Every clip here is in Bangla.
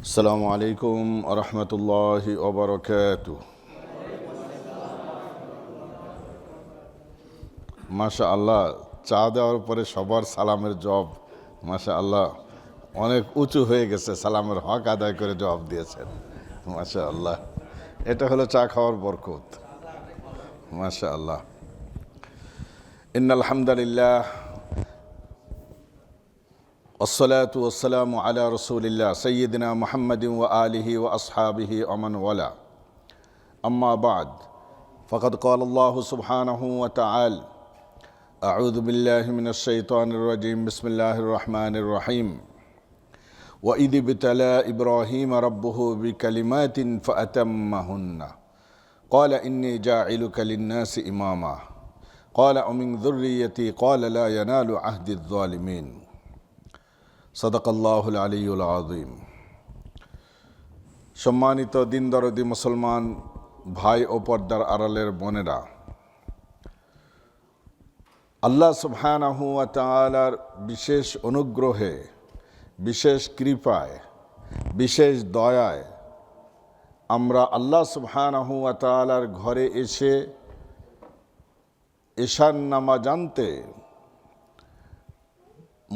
আসসালামু আলাইকুম আরহামতুল্লাহি ওবারাকাতুহু। মাশা আল্লাহ, চা দেওয়ার পরে সবার সালামের জবাব মাশা আল্লাহ অনেক উঁচু হয়ে গেছে। সালামের হক আদায় করে জবাব দিয়েছেন, মাশা আল্লাহ। এটা হলো চা খাওয়ার বরকত, মাশা আল্লাহ। ইন্নাল হামদুলিল্লাহ والصلاة والسلام على رسول الله سيدنا محمد وآله وأصحابه ومن والاه. أما بعد فقد قال الله سبحانه وتعالى: أعوذ بالله من الشيطان الرجيم بسم الله الرحمن الرحيم وإذ ابتلى إبراهيم ربه بكلمات فأتمهن قال إني جاعلك للناس إماما قال ومن ذريتي قال لا ينال عهد الظالمين সাদাকাল্লাহুল আলিয়্যুল আযীম। সম্মানিত দিন দরদি মুসলমান ভাই ও পর্দার আড়ালের বোনেরা, আল্লাহ সুবহানাহু ওয়া তাআলার বিশেষ অনুগ্রহে, বিশেষ কৃপায়, বিশেষ দয়ায় আমরা আল্লাহ সুবহানাহু ওয়া তাআলার ঘরে এসে এশার নামাজ আনতে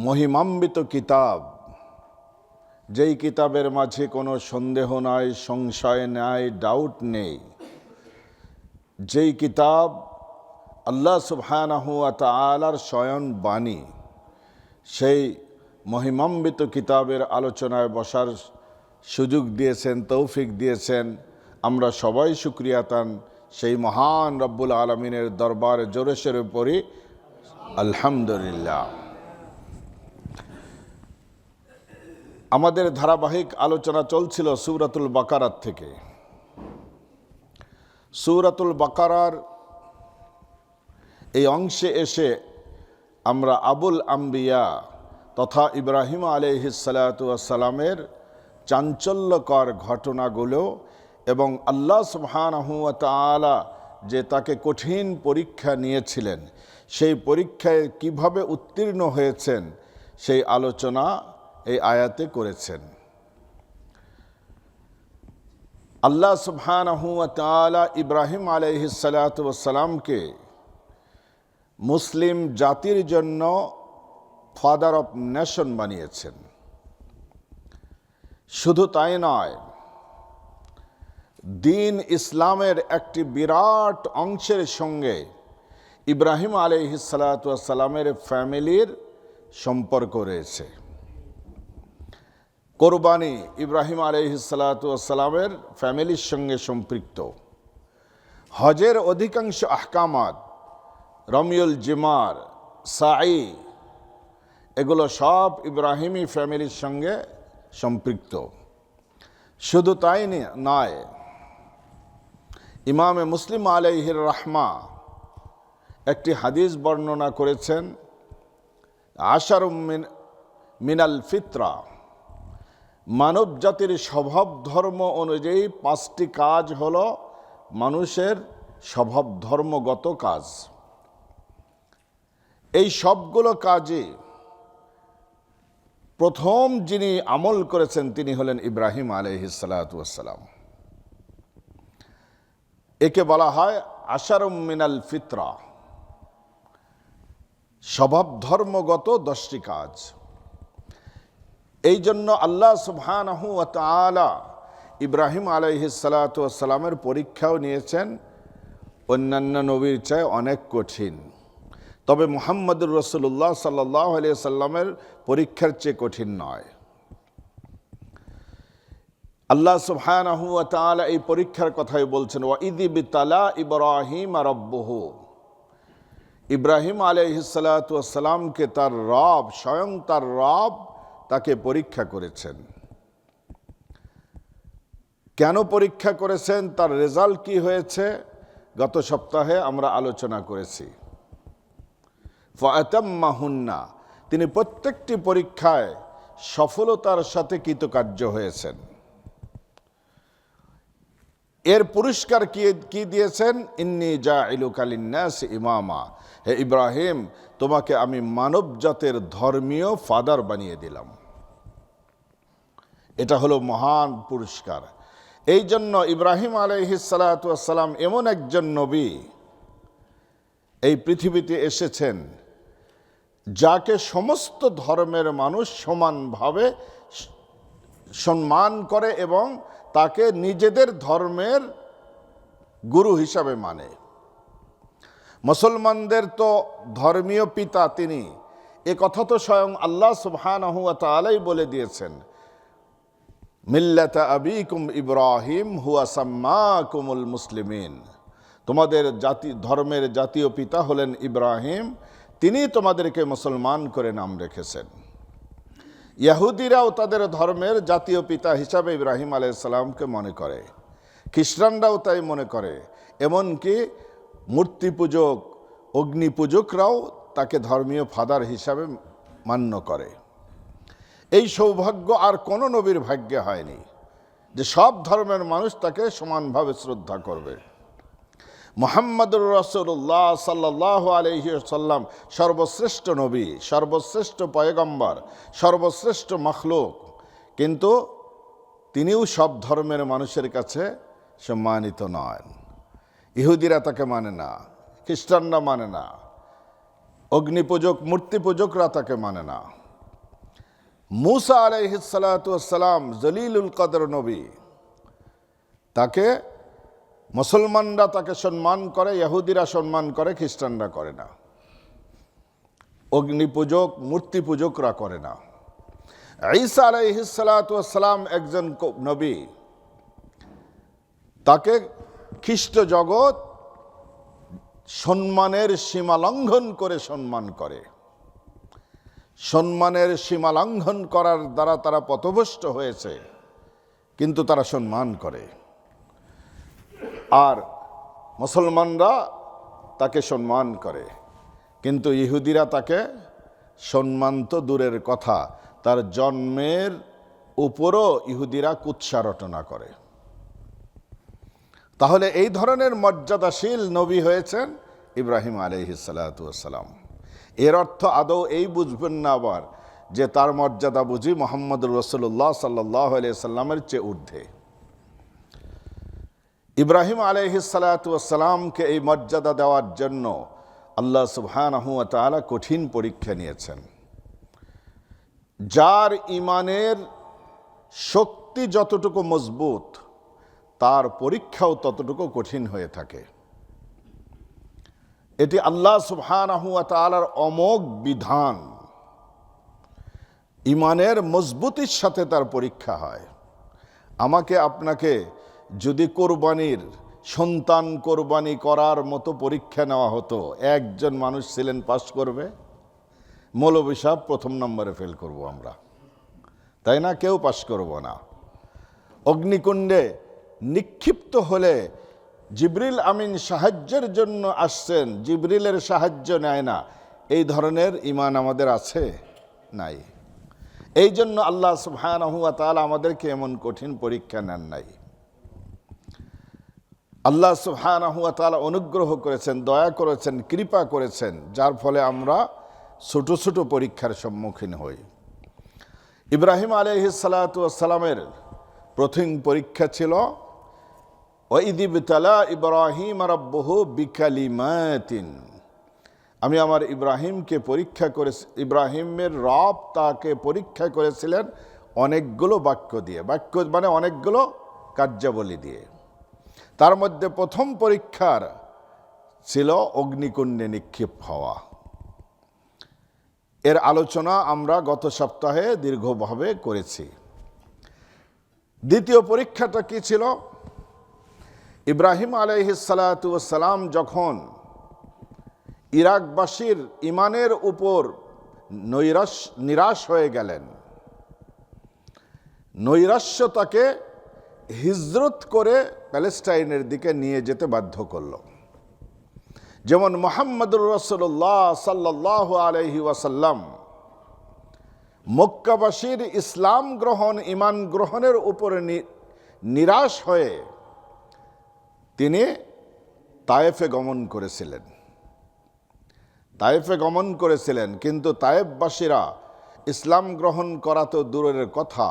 মহিমান্বিত কিতাব, যেই কিতাবের মাঝে কোনো সন্দেহ নাই, সংশয় নাই, ডাউট নেই, যেই কিতাব আল্লাহ সুবহানাহু ওয়া তাআলার স্বয়ং বাণী, সেই মহিমান্বিত কিতাবের আলোচনায় বসার সুযোগ দিয়েছেন, তৌফিক দিয়েছেন। আমরা সবাই শুকরিয়াতান সেই মহান রব্বুল আলমিনের দরবারে জোরে সোরে পড়ি আলহামদুলিল্লাহ। আমাদের ধারাবাহিক আলোচনা চলছিল সূরাতুল বাকারার থেকে। সূরাতুল বাকারার এই অংশে এসে আমরা আবুল আম্বিয়া তথা ইব্রাহিম আলাইহিস সালাতু ওয়াস সালামের চাঞ্চল্যকর ঘটনাগুলো এবং আল্লাহ সুবহানাহু ওয়া তাআলা যে তাকে কঠিন পরীক্ষা নিয়েছিলেন, সেই পরীক্ষায় কিভাবে উত্তীর্ণ হয়েছেন সেই আলোচনা এই আয়াতে করেছেন। আল্লাহ সুবহানাহু ওয়া তাআলা ইব্রাহিম আলাইহিস সালাতু ওয়াস সালামকে মুসলিম জাতির জন্য ফাদার অফ নেশন বানিয়েছেন। শুধু তাই নয়, দ্বীন ইসলামের একটি বিরাট অংশের সঙ্গে ইব্রাহিম আলাইহিস সালাতু ওয়াস সালামের ফ্যামিলির সম্পর্ক রয়েছে। কোরবানি ইব্রাহিম আলাইহিস সালাতু ওয়াস সালামের ফ্যামিলির সঙ্গে সম্পৃক্ত। হজের অধিকাংশ আহকামাত, রমিউল জিমার, সাঈ, এগুলো সব ইব্রাহিমি ফ্যামিলির সঙ্গে সম্পৃক্ত। শুধু তাই নয়, ইমামে মুসলিম আলাইহির রাহমা একটি হাদিস বর্ণনা করেছেন, আশারুম মিনাল ফিতরা, মানব জাতির স্বভাব ধর্ম অনুযায়ী 5টি কাজ হলো মানুষের স্বভাব ধর্মগত কাজ। এই সবগুলো কাজে প্রথম যিনি আমল করেছেন তিনি হলেন ইব্রাহিম আলাইহিস সালাতু ওয়াস সালাম। একে বলা হয় আশারুম মিনাল ফিতরা, স্বভাব ধর্মগত 10টি কাজ। এই জন্য আল্লাহ সুবহানাহু ওয়া তাআলা ইব্রাহিম আলাইহিস সালাতু ওয়াস সালামের পরীক্ষাও নিয়েছেন অন্যান্য নবীর চেয়ে অনেক কঠিন। তবে মুহাম্মদুর রাসূলুল্লাহ সাল্লাল্লাহু আলাইহি সাল্লামের পরীক্ষার চেয়ে কঠিন নয়। আল্লাহ সুবহানাহু ওয়া তাআলা এই পরীক্ষার কথাই বলছেন, ওয়া ইয বিতালা ইব্রাহিম রাব্বুহু, ইব্রাহিম আলাইহিস সালাতু ওয়াস সালামকে তার রব, স্বয়ং তার রব তাকে পরীক্ষা করেছেন। কেন পরীক্ষা করেছেন, তার রেজাল্ট কি হয়েছে গত সপ্তাহে আমরা আলোচনা করেছি। ফাআতাম্মাহুন্না, তিনি প্রত্যেকটি পরীক্ষায় সফলতার সাথে কৃতকার্য হয়েছেন। এর পুরস্কার কি দিয়েছেন? ইন্নী জাইলুকা লিন্নাস ইমামা, হে ইব্রাহিম, তোমাকে আমি মানব জাতের ধর্মীয় ফাদার বানিয়ে দিলাম। এটা হলো মহান পুরস্কার। এই জন্য ইব্রাহিম আলাইহিস সালাতু ওয়াস সালাম এমন একজন নবী এই পৃথিবীতে এসেছেন যাকে সমস্ত ধর্মের মানুষ সমানভাবে সম্মান করে এবং তাকে নিজেদের ধর্মের গুরু হিসাবে মানে। মুসলমানদের তো ধর্মীয় পিতা তিনি, এ কথা তো স্বয়ং আল্লাহ সুবহানাহু ওয়া তাআলাই বলে দিয়েছেন, মিল্লাতা আবিকুম ইব্রাহিম হুয়া সাম্মাকুমুল মুসলিমিন। তোমাদের ধর্মের জাতীয় পিতা হলেন ইব্রাহিম, তিনি তোমাদেরকে মুসলমান করে নাম রেখেছেন। ইহুদিরাও তাদের ধর্মের জাতীয় পিতা হিসাবে ইব্রাহিম আলাইহিস সালামকে মনে করে, খ্রিস্টানরাও তাই মনে করে, এমনকি মূর্তি পূজক অগ্নি পূজকরাও তাকে ধর্মীয় ফাদার হিসাবে মান্য করে। এই সৌভাগ্য আর কোনো নবীর ভাগ্যে হয়নি যে সব ধর্মের মানুষ তাকে সমানভাবে শ্রদ্ধা করবে। মুহাম্মদুর রাসূলুল্লাহ সাল্লাল্লাহু আলাইহি ওয়াসাল্লাম সর্বশ্রেষ্ঠ নবী, সর্বশ্রেষ্ঠ পয়গম্বর, সর্বশ্রেষ্ঠ মাখলুক, কিন্তু তিনিও সব ধর্মের মানুষের কাছে সম্মানিত নন। ইহুদিরা তাকে মানে না, খ্রিস্টানরা মানে না, অগ্নিপূজক মূর্তি পূজকরা তাকে মানে না। মূসা আলাইহিস সালাতু ওয়াস সালাম জলিলুল কদর নবী, তাকে মুসলমানরা তাকে সম্মান করে, ইহুদিরা সম্মান করে, খ্রিস্টানরা করে না, অগ্নিপূজক মূর্তি পূজকরা করে না। ঈসা আলাইহিস সালাতু ওয়াস সালাম একজন নবী, তাকে খ্রিস্ট জগৎ সম্মানের সীমা লঙ্ঘন করে সম্মান করে। সম্মানের সীমা লঙ্ঘন করার দ্বারা তারা পথভ্রষ্ট হয়েছে, কিন্তু তারা সম্মান করে। আর মুসলমানরা তাকে সম্মান করে, কিন্তু ইহুদিরা তাকে সম্মান তো দূরের কথা, তার জন্মের উপরও ইহুদিরা কুৎসা রটনা করে। তাহলে এই ধরনের মর্যাদাশীল নবী হয়েছেন ইব্রাহিম আলাইহিস সালাতু ওয়াস সালাম। এর অর্থ আদৌ এই বুঝবেন না আবার যে তার মর্যাদা বুঝি মুহাম্মদুর রাসূলুল্লাহ সাল্লাল্লাহু আলাইহি সাল্লামের চেয়ে ঊর্ধ্বে। ইব্রাহিম আলাইহিস সালাতু ওয়াস সালামকে এই মর্যাদা দেওয়ার জন্য আল্লাহ সুবহানাহু ওয়া তাআলা কঠিন পরীক্ষা নিয়েছেন। যার ঈমানের শক্তি যতটুকু মজবুত, তার পরীক্ষাও ততটুকু কঠিন হয়ে থাকে। এটি আল্লাহ সুবহানাহু ওয়া তাআলার অমোঘ বিধান। ঈমানের মজবুতির সাথে তার পরীক্ষা হয়। আমাকে আপনাকে যদি কোরবানির সন্তান কোরবানি করার মতো পরীক্ষা নেওয়া হতো, একজন মানুষ ছিলেন পাস করবে, মৌলভী সাহেব প্রথম নম্বরে ফেল করব আমরা, তাই না? কেউ পাস করব না। অগ্নিকুণ্ডে নিক্ষিপ্ত হলে জিবরিল আমিন সাহায্যের জন্য আসছেন, জিবরিলের সাহায্য নেয় না, এই ধরনের ঈমান আমাদের আছে? নাই। এই জন্য আল্লাহ সুবহানাহু ওয়া তাআলা আমাদেরকে এমন কঠিন পরীক্ষা নেন নাই। আল্লাহ সুবহানাহু ওয়া তাআলা অনুগ্রহ করেছেন, দয়া করেছেন, কৃপা করেছেন, যার ফলে আমরা ছোট ছোট পরীক্ষার সম্মুখীন হই। ইব্রাহিম আলাইহিস সালাতু ওয়াস সালামের প্রথম পরীক্ষা ছিল ওয়াইদ ইবতালা ইব্রাহিম রাব্বুহু বিকালিমাতিন। আমি আমার ইব্রাহিমকে পরীক্ষা করে, ইব্রাহিমের রব তাকে পরীক্ষা করেছিলেন অনেকগুলো বাক্য দিয়ে, বাক্য মানে অনেকগুলো কার্যাবলী দিয়ে। তার মধ্যে প্রথম পরীক্ষার ছিল অগ্নিকুণ্ডে নিক্ষেপ হওয়া। এর আলোচনা আমরা গত সপ্তাহে দীর্ঘভাবে করেছি। দ্বিতীয় পরীক্ষাটা কি ছিল? ইব্রাহিম আলাইহিস সালাতু ওয়াস সালাম যখন ইরাকবাসীর ঈমানের উপর নিরাশ হয়ে গেলেন, নৈরাশ্য তাকে হিজরত করে প্যালেস্টাইনের দিকে নিয়ে যেতে বাধ্য করল। যেমন মুহাম্মদুর রাসূলুল্লাহ সাল্লাল্লাহু আলাইহি ওয়াসাল্লাম মক্কাবাসীর ইসলাম গ্রহণ, ঈমান গ্রহণের উপরে নিরাশ হয়ে তিনি তায়েফে গমন করেছিলেন। তায়েফে গমন করেছিলেন, কিন্তু তায়েফবাসীরা ইসলাম গ্রহণ করা তো দূরের কথা,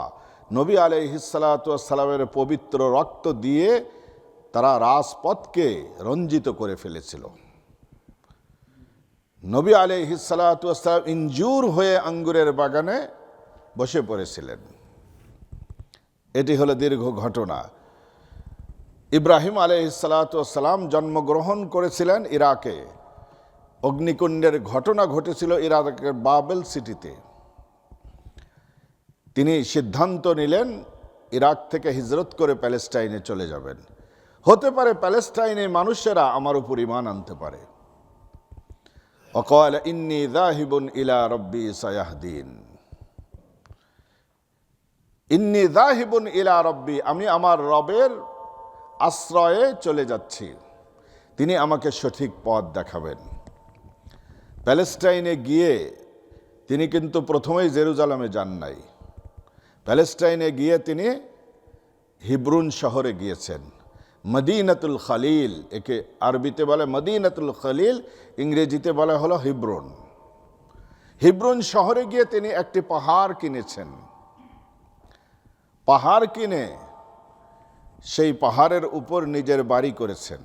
নবী আলাইহিসসালাতু ওয়াসসালামের পবিত্র রক্ত দিয়ে তারা রাজপথকে রঞ্জিত করে ফেলেছিল। নবী আলাইহিসসালাতু ওয়াসসালাম ইনজুর হয়ে আঙ্গুরের বাগানে বসে পড়েছিলেন। এটি হলো দীর্ঘ ঘটনা। ইব্রাহিম আলাইহিসসালাতু ওয়াসসালাম জন্মগ্রহণ করেছিলেন ইরাকে। অগ্নিকুণ্ডের ঘটনা ঘটেছিল ইরাকের বাবেল সিটিতে। তিনি সিদ্ধান্ত নিলেন ইরাক থেকে হিজরত করে প্যালেস্টাইনে চলে যাবেন। হতে পারে প্যালেস্টাইনে মানুষেরা আমার উপর ঈমান আনতে পারে। ওয়াকালা ইন্নী যাহিবুন ইলা রাব্বি সায়াহদিন। ইন্নী যাহিবুন ইলা রাব্বি, আমি আমার রবের আশ্রয়ে চলে যাচ্ছি, তিনি আমাকে সঠিক পথ দেখাবেন। প্যালেস্টাইনে গিয়ে তিনি কিন্তু প্রথমেই জেরুজালেমে যান নাই। প্যালেস্টাইনে গিয়ে তিনি হিব্রুন শহরে গিয়েছেন, মদিনাতুল খলিল, একে আরবিতে বলে মদিনাতুল খলিল, ইংরেজিতে বলা হলো হিব্রুন। হিব্রুন শহরে গিয়ে তিনি একটি পাহাড় কিনেছেন। পাহাড় কিনে সেই পাহাড়ের উপর নিজের বাড়ি করেছেন,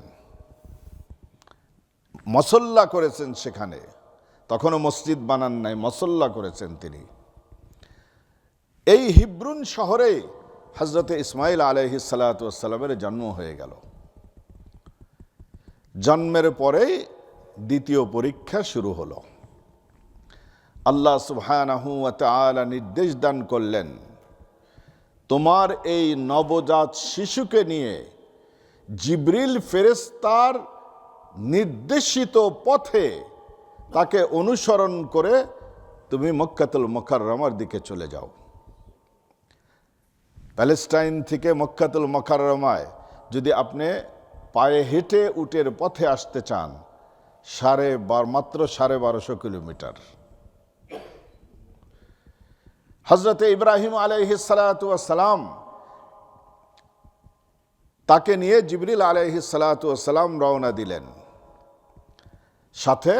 মসল্লা করেছেন সেখানে। তখনও মসজিদ বানান নাই, মসল্লা করেছেন তিনি। এই হিব্রুন শহরে হযরতে ইসমাঈল আলাইহিসসালাতু ওয়াসসালামের জন্ম হয়ে গেল। জন্মের পরেই দ্বিতীয় পরীক্ষা শুরু হলো। আল্লাহ সুবহানাহু ওয়া তাআলা নির্দেশ দান করলেন, তোমার এই নবজাত শিশুকে নিয়ে জিবরিল ফেরেশতার নির্দেশিত পথে তাকে অনুসরণ করে তুমি মক্কাতুল মুকাররমার দিকে চলে যাও। প্যালেস্টাইন থেকে মক্কাতুল মুকাররমায় যদি আপনি পায়ে হেঁটে উটের পথে আসতে চান, মাত্র 1250 কিলোমিটার। হযরতে ইব্রাহিম আলাইহিসসালাতু ওয়াসসালাম তাকে নিয়ে জিবরিল আলাইহিসসালাতু ওয়াসসালাম রওনা দিলেন। সাথে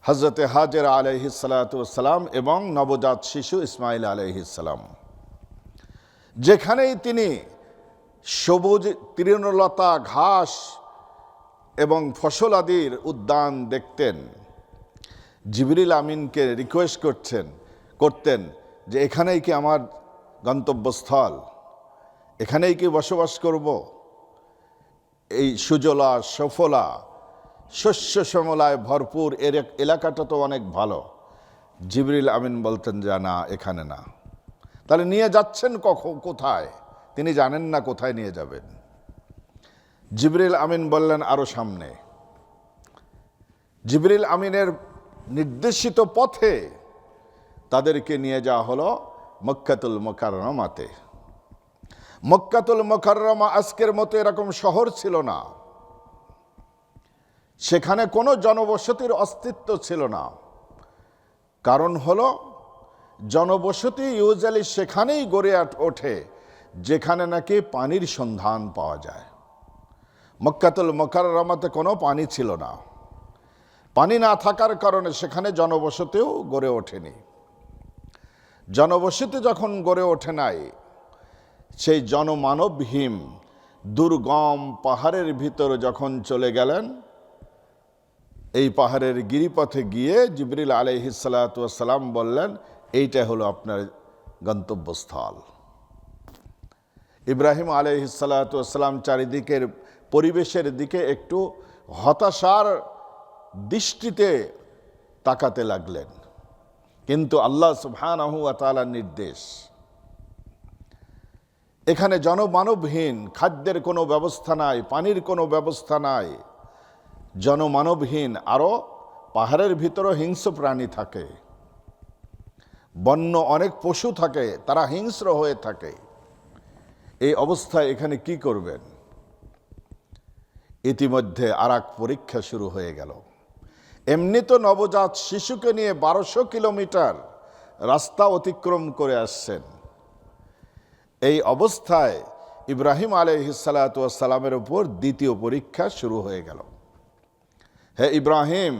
হযরতে হাজেরা আলাইহিসসালাতু ওয়াসসালাম এবং নবজাত শিশু ইসমাঈল আলাইহিসসালাম। যেখানেই তিনি সবুজ তৃণলতা, ঘাস এবং ফসল আদির উদ্যান দেখতেন, জিবরিল আমিনকে রিকোয়েস্ট করতেন যে এখানেই কি আমার গন্তব্যস্থল, এখানেই কি বসবাস করব? এই সুজলা সফলা শস্য শ্যামলায় ভরপুর এর এলাকাটা তো অনেক ভালো। জিবরিল আমিন বলতেন যে না, এখানে না। তাহলে নিয়ে যাচ্ছেন কোথায়? তিনি জানেন না কোথায় নিয়ে যাবেন। জিবরিল আমিন বললেন আরো সামনে। জিবরিল আমিনের নির্দেশিত পথে তাদেরকে নিয়ে যাওয়া হলো মক্কাতুল মুকাররমাতে। মক্কাতুল মুকাররমা আজকের মতো এরকম শহর ছিল না। সেখানে কোনো জনবসতির অস্তিত্ব ছিল না। কারণ হলো জনবসতি ইউজুয়ালি সেখানেই গড়ে ওঠে যেখানে নাকি পানির সন্ধান পাওয়া যায়। মক্কাতুল মুকাররমাতে কোনো পানি ছিল না। পানি না থাকার কারণে সেখানে জনবসতিও গড়ে ওঠেনি। জনবসতি যখন গড়ে ওঠে নাই, সেই জনমানবহীন দুর্গম পাহাড়ের ভিতরে যখন চলে গেলেন, এই পাহাড়ের গিরিপথে গিয়ে জিবরিল আলাইহিসসালাতু ওয়াসসালাম বললেন, এইটা হলো আপনার গন্তব্যস্থল। ইব্রাহিম আলাইহিসসালাতু ওয়াসসালাম চারিদিকের পরিবেশের দিকে একটু হতাশার দৃষ্টিতে তাকাতে লাগলেন। কিন্তু আল্লাহ সুবহানাহু ওয়া তাআলার নির্দেশ, এখানে জনমানবহীন, খাদ্যের কোনো ব্যবস্থা নাই, পানির কোনো ব্যবস্থা নাই, জনমানবহীন। আরও পাহাড়ের ভিতরও হিংস্র প্রাণী থাকে, বন্য অনেক পশু থাকে, তারা হিংস্র হয়ে থাকে। এই অবস্থায় এখানে কি করবেন? ইতিমধ্যে আরেক পরীক্ষা শুরু হয়ে গেল। এমনি তো নবজাত শিশুকে নিয়ে 1200 কিলোমিটার রাস্তা অতিক্রম করে আসছেন। এই অবস্থায় ইব্রাহিম আলাইহিসসালাতু ওয়াসসালামের উপর দ্বিতীয় পরীক্ষা শুরু হয়ে গেল। হে ইব্রাহিম,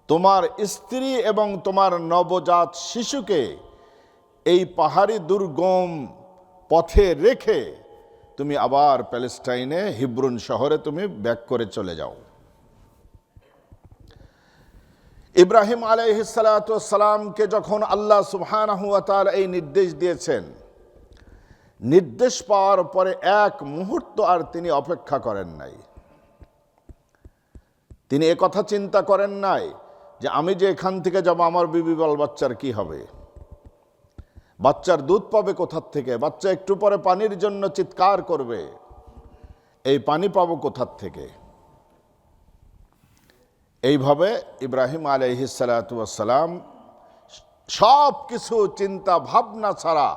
তোমার স্ত্রী এবং তোমার নবজাত শিশুকে এই পাহাড়ি দুর্গম পথে রেখে তুমি আবার প্যালেস্টাইনে হিব্রুন শহরে তুমি ব্যাক করে চলে যাও। ইব্রাহিম আলাইহিস সালাতু ওয়াস সালামকে যখন আল্লাহ সুবহানাহু ওয়া তাআলা এই নির্দেশ দিয়েছেন, নির্দেশ পাওয়ার পরে এক মুহূর্ত আর তিনি অপেক্ষা করেন নাই। তিনি একথা চিন্তা করেন নাই যে আমি যে এখান থেকে যাব আমার বিবি বাল বাচ্চার কি হবে, বাচ্চার দুধ পাবে কোথার থেকে, বাচ্চা একটু পরে পানির জন্য চিৎকার করবে, এই পানি পাবো কোথার থেকে। এইভাবে ইব্রাহিম আলাইহিস সালাতু ওয়াস সালাম সব কিছু চিন্তা ভাবনা ছাড়া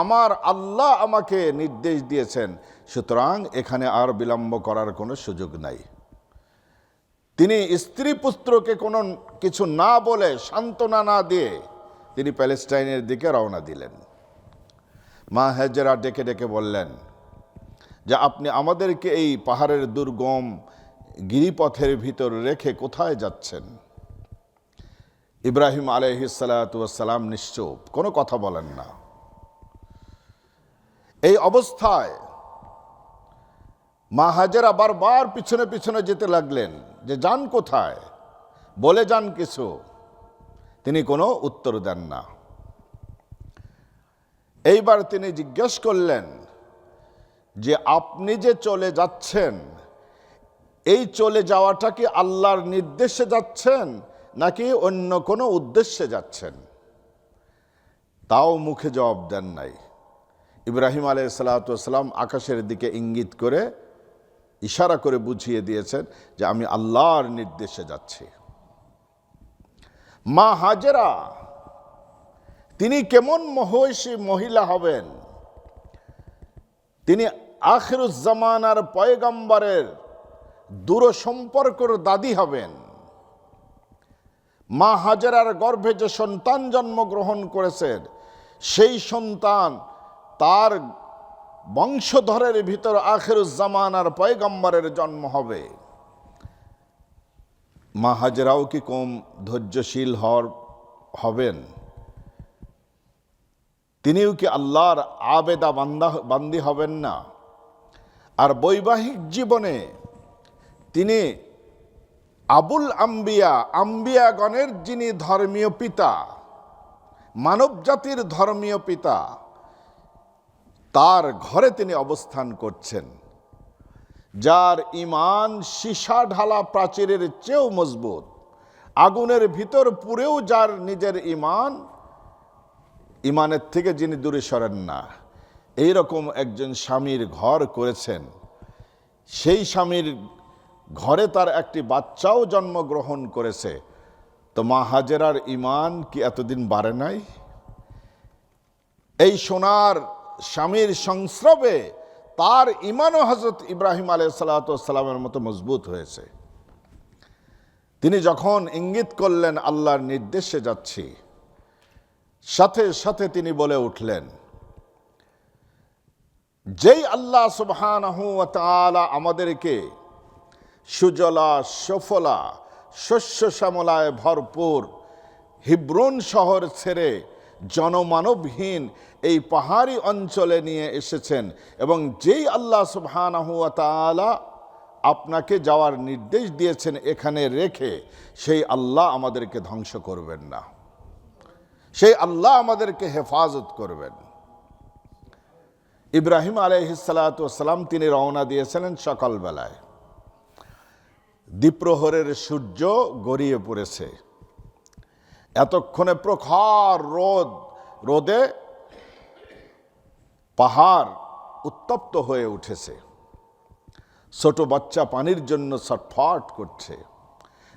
আমার আল্লাহ আমাকে নির্দেশ দিয়েছেন, সুতরাং এখানে আর বিলম্ব করার কোনো সুযোগ নাই। তিনি স্ত্রী পুত্রকে কোনো কিছু না বলে, সান্ত্বনা না দিয়ে তিনি প্যালেস্টাইনের দিকে রওনা দিলেন। মা হাজেরা ডেকে ডেকে বললেন যে আপনি আমাদেরকে এই পাহাড়ের দুর্গম গিরিপথের ভিতর রেখে কোথায় যাচ্ছেন? ইব্রাহিম আলাইহিস সালাতু ওয়াস সালাম নিশ্চুপ, কোনো কথা বলেন না। এই অবস্থায় মা হাজেরা বারবার পিছনে পিছনে যেতে লাগলেন যে যান কোথায়, বলে যান কিছু। তিনি কোনো উত্তর দেন না। এইবার তিনি জিজ্ঞেস করলেন যে আপনি যে চলে যাচ্ছেন, এই চলে যাওয়াটা কি আল্লাহর নির্দেশে যাচ্ছেন নাকি অন্য কোনো উদ্দেশ্যে যাচ্ছেন? তাও মুখে জবাব দেন নাই। ইব্রাহিম আলাইহিস সালাতু ওয়াস সালাম আকাশের দিকে ইঙ্গিত করে ইশারা করে বুঝিয়ে দিয়েছেন যে আমি আল্লাহর নির্দেশে যাচ্ছি। মা হাজেরা তিনি কেমন মহিষী মহিলা হবেন? তিনি আখিরুজ জামানার পয়গম্বরের দূর সম্পর্কের দাদি হবেন। মা হাজেরার গর্ভে যে সন্তান জন্মগ্রহণ করেছেন, সেই সন্তান তার বংশধরের ভিতর আখিরুজ জামানার পয়গম্বরের জন্ম হবে। মা হাজেরাও কি কম ধৈর্যশীল হবেন? তিনিও কি আল্লাহর আবেদা বান্দি হবেন না? আর বৈবাহিক জীবনে তিনি আবুল আম্বিয়া, আম্বিয়াগণের যিনি ধর্মীয় পিতা, মানব জাতির ধর্মীয় পিতা, তার ঘরে তিনি অবস্থান করছেন, যার ঈমান সীসা ঢালা প্রাচীরের চেয়েও মজবুত, আগুনের ভিতর পুড়েও যার নিজের ঈমানের থেকে যিনি দূরে সরেন না, এইরকম একজন স্বামীর ঘর করেছেন। সেই স্বামীর ঘরে তার একটি বাচ্চাও জন্মগ্রহণ করেছে। তো মা হাজেরার ঈমান কি এতদিন বাড়ে নাই? এই সোনার স্বামীর সংস্রবে তার ঈমানও হযরত ইব্রাহিম আলাইহিস সালাতু ওয়াস সালামের মতো মজবুত হয়েছে। তিনি যখন ইঙ্গিত করলেন আল্লাহর নির্দেশে যাচ্ছি, সাথে সাথে তিনি বলে উঠলেন, যেই আল্লাহ সুবহানাহু ওয়া তাআলা আমাদেরকে সুজলা সফলা শস্য শ্যামলায় ভরপুর হিব্রুন শহর ছেড়ে জনমানবহীন এই পাহাড়ি অঞ্চলে নিয়ে এসেছেন, এবং যেই আল্লাহ সুবহানাহু ওয়া তাআলা আপনাকে যাওয়ার নির্দেশ দিয়েছেন এখানে রেখে, সেই আল্লাহ আমাদেরকে ধ্বংস করবেন না, সেই আল্লাহ আমাদেরকে হেফাজত করবেন। ইব্রাহিম আলাইহিস সালাতু ওয়াস সালাম তিনি রওনা দিয়েছিলেন সকালবেলায়। দ্বীপ্রহরের সূর্য গড়িয়ে পড়েছে। এতক্ষণে প্রখর রোদে পাহাড় উত্তপ্ত হয়ে উঠেছে। ছোট বাচ্চা পানির জন্য ছটফট করছে।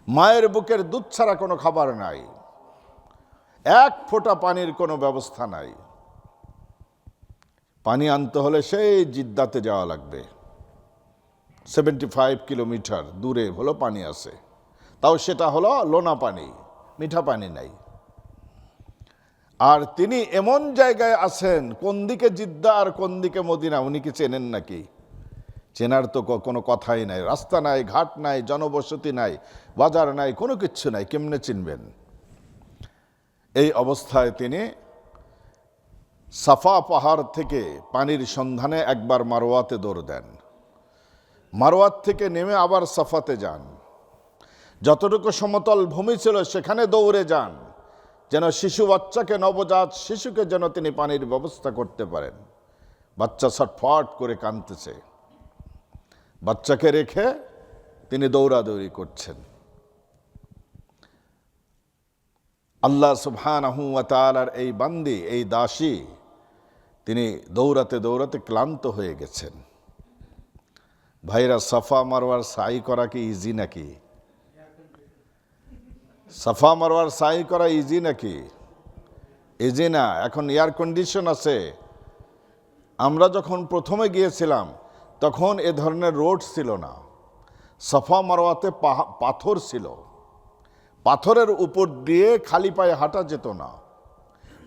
মায়ের বুকের দুধ ছাড়া কোনো খাবার নাই, এক ফোঁটা পানির কোনো ব্যবস্থা নাই। পানি আনতে হলে সেই জিদ্দাতে যাওয়া লাগবে, 75 কিলোমিটার দূরে হলো পানি আছে, তাও সেটা হলো লোনা পানি, মিঠা পানি নাই। আর তিনি এমন জায়গায় আছেন, কোন দিকে জিদ্দা আর কোন দিকে মদিনা উনি কি চেনেন নাকি? চেনার তো কোনো কথাই নাই। রাস্তা নাই, ঘাট নাই, জনবসতি নাই, বাজার নাই, কোনো কিচ্ছু নাই, কেমনে চিনবেন? এই অবস্থায় তিনি সাফা পাহাড় থেকে পানির সন্ধানে একবার মারওয়াতে দৌড় দেন, মারওয়াত থেকে নেমে আবার সাফাতে যান, যতটুকু সমতল ভূমি ছিল সেখানে দৌড়ে যান, যেন শিশু বাচ্চাকে, নবজাত শিশুকে যেন তিনি পানির ব্যবস্থা করতে পারেন। বাচ্চা ছটফট করে কাঁদতেছে, বাচ্চাকে রেখে তিনি দৌড়াদৌড়ি করছেন। আল্লাহ সুবহানাহু ওয়া তাআলার এই বান্দি, এই দাসী, তিনি দৌড়াতে দৌড়াতে ক্লান্ত হয়ে গেছেন। ভাইরা, সাফা মারওয়ার সাই করা কি ইজি নাকি? সাফা মারওয়ার সাই করা ইজি নাকি? ইজি না। এখন এয়ার কন্ডিশন আছে। আমরা যখন প্রথমে গিয়েছিলাম তখন এ ধরনের রোড ছিল না। সাফা মারওয়াতে পাথর ছিল, পাথরের উপর দিয়ে খালি পায়ে হাঁটা যেত না,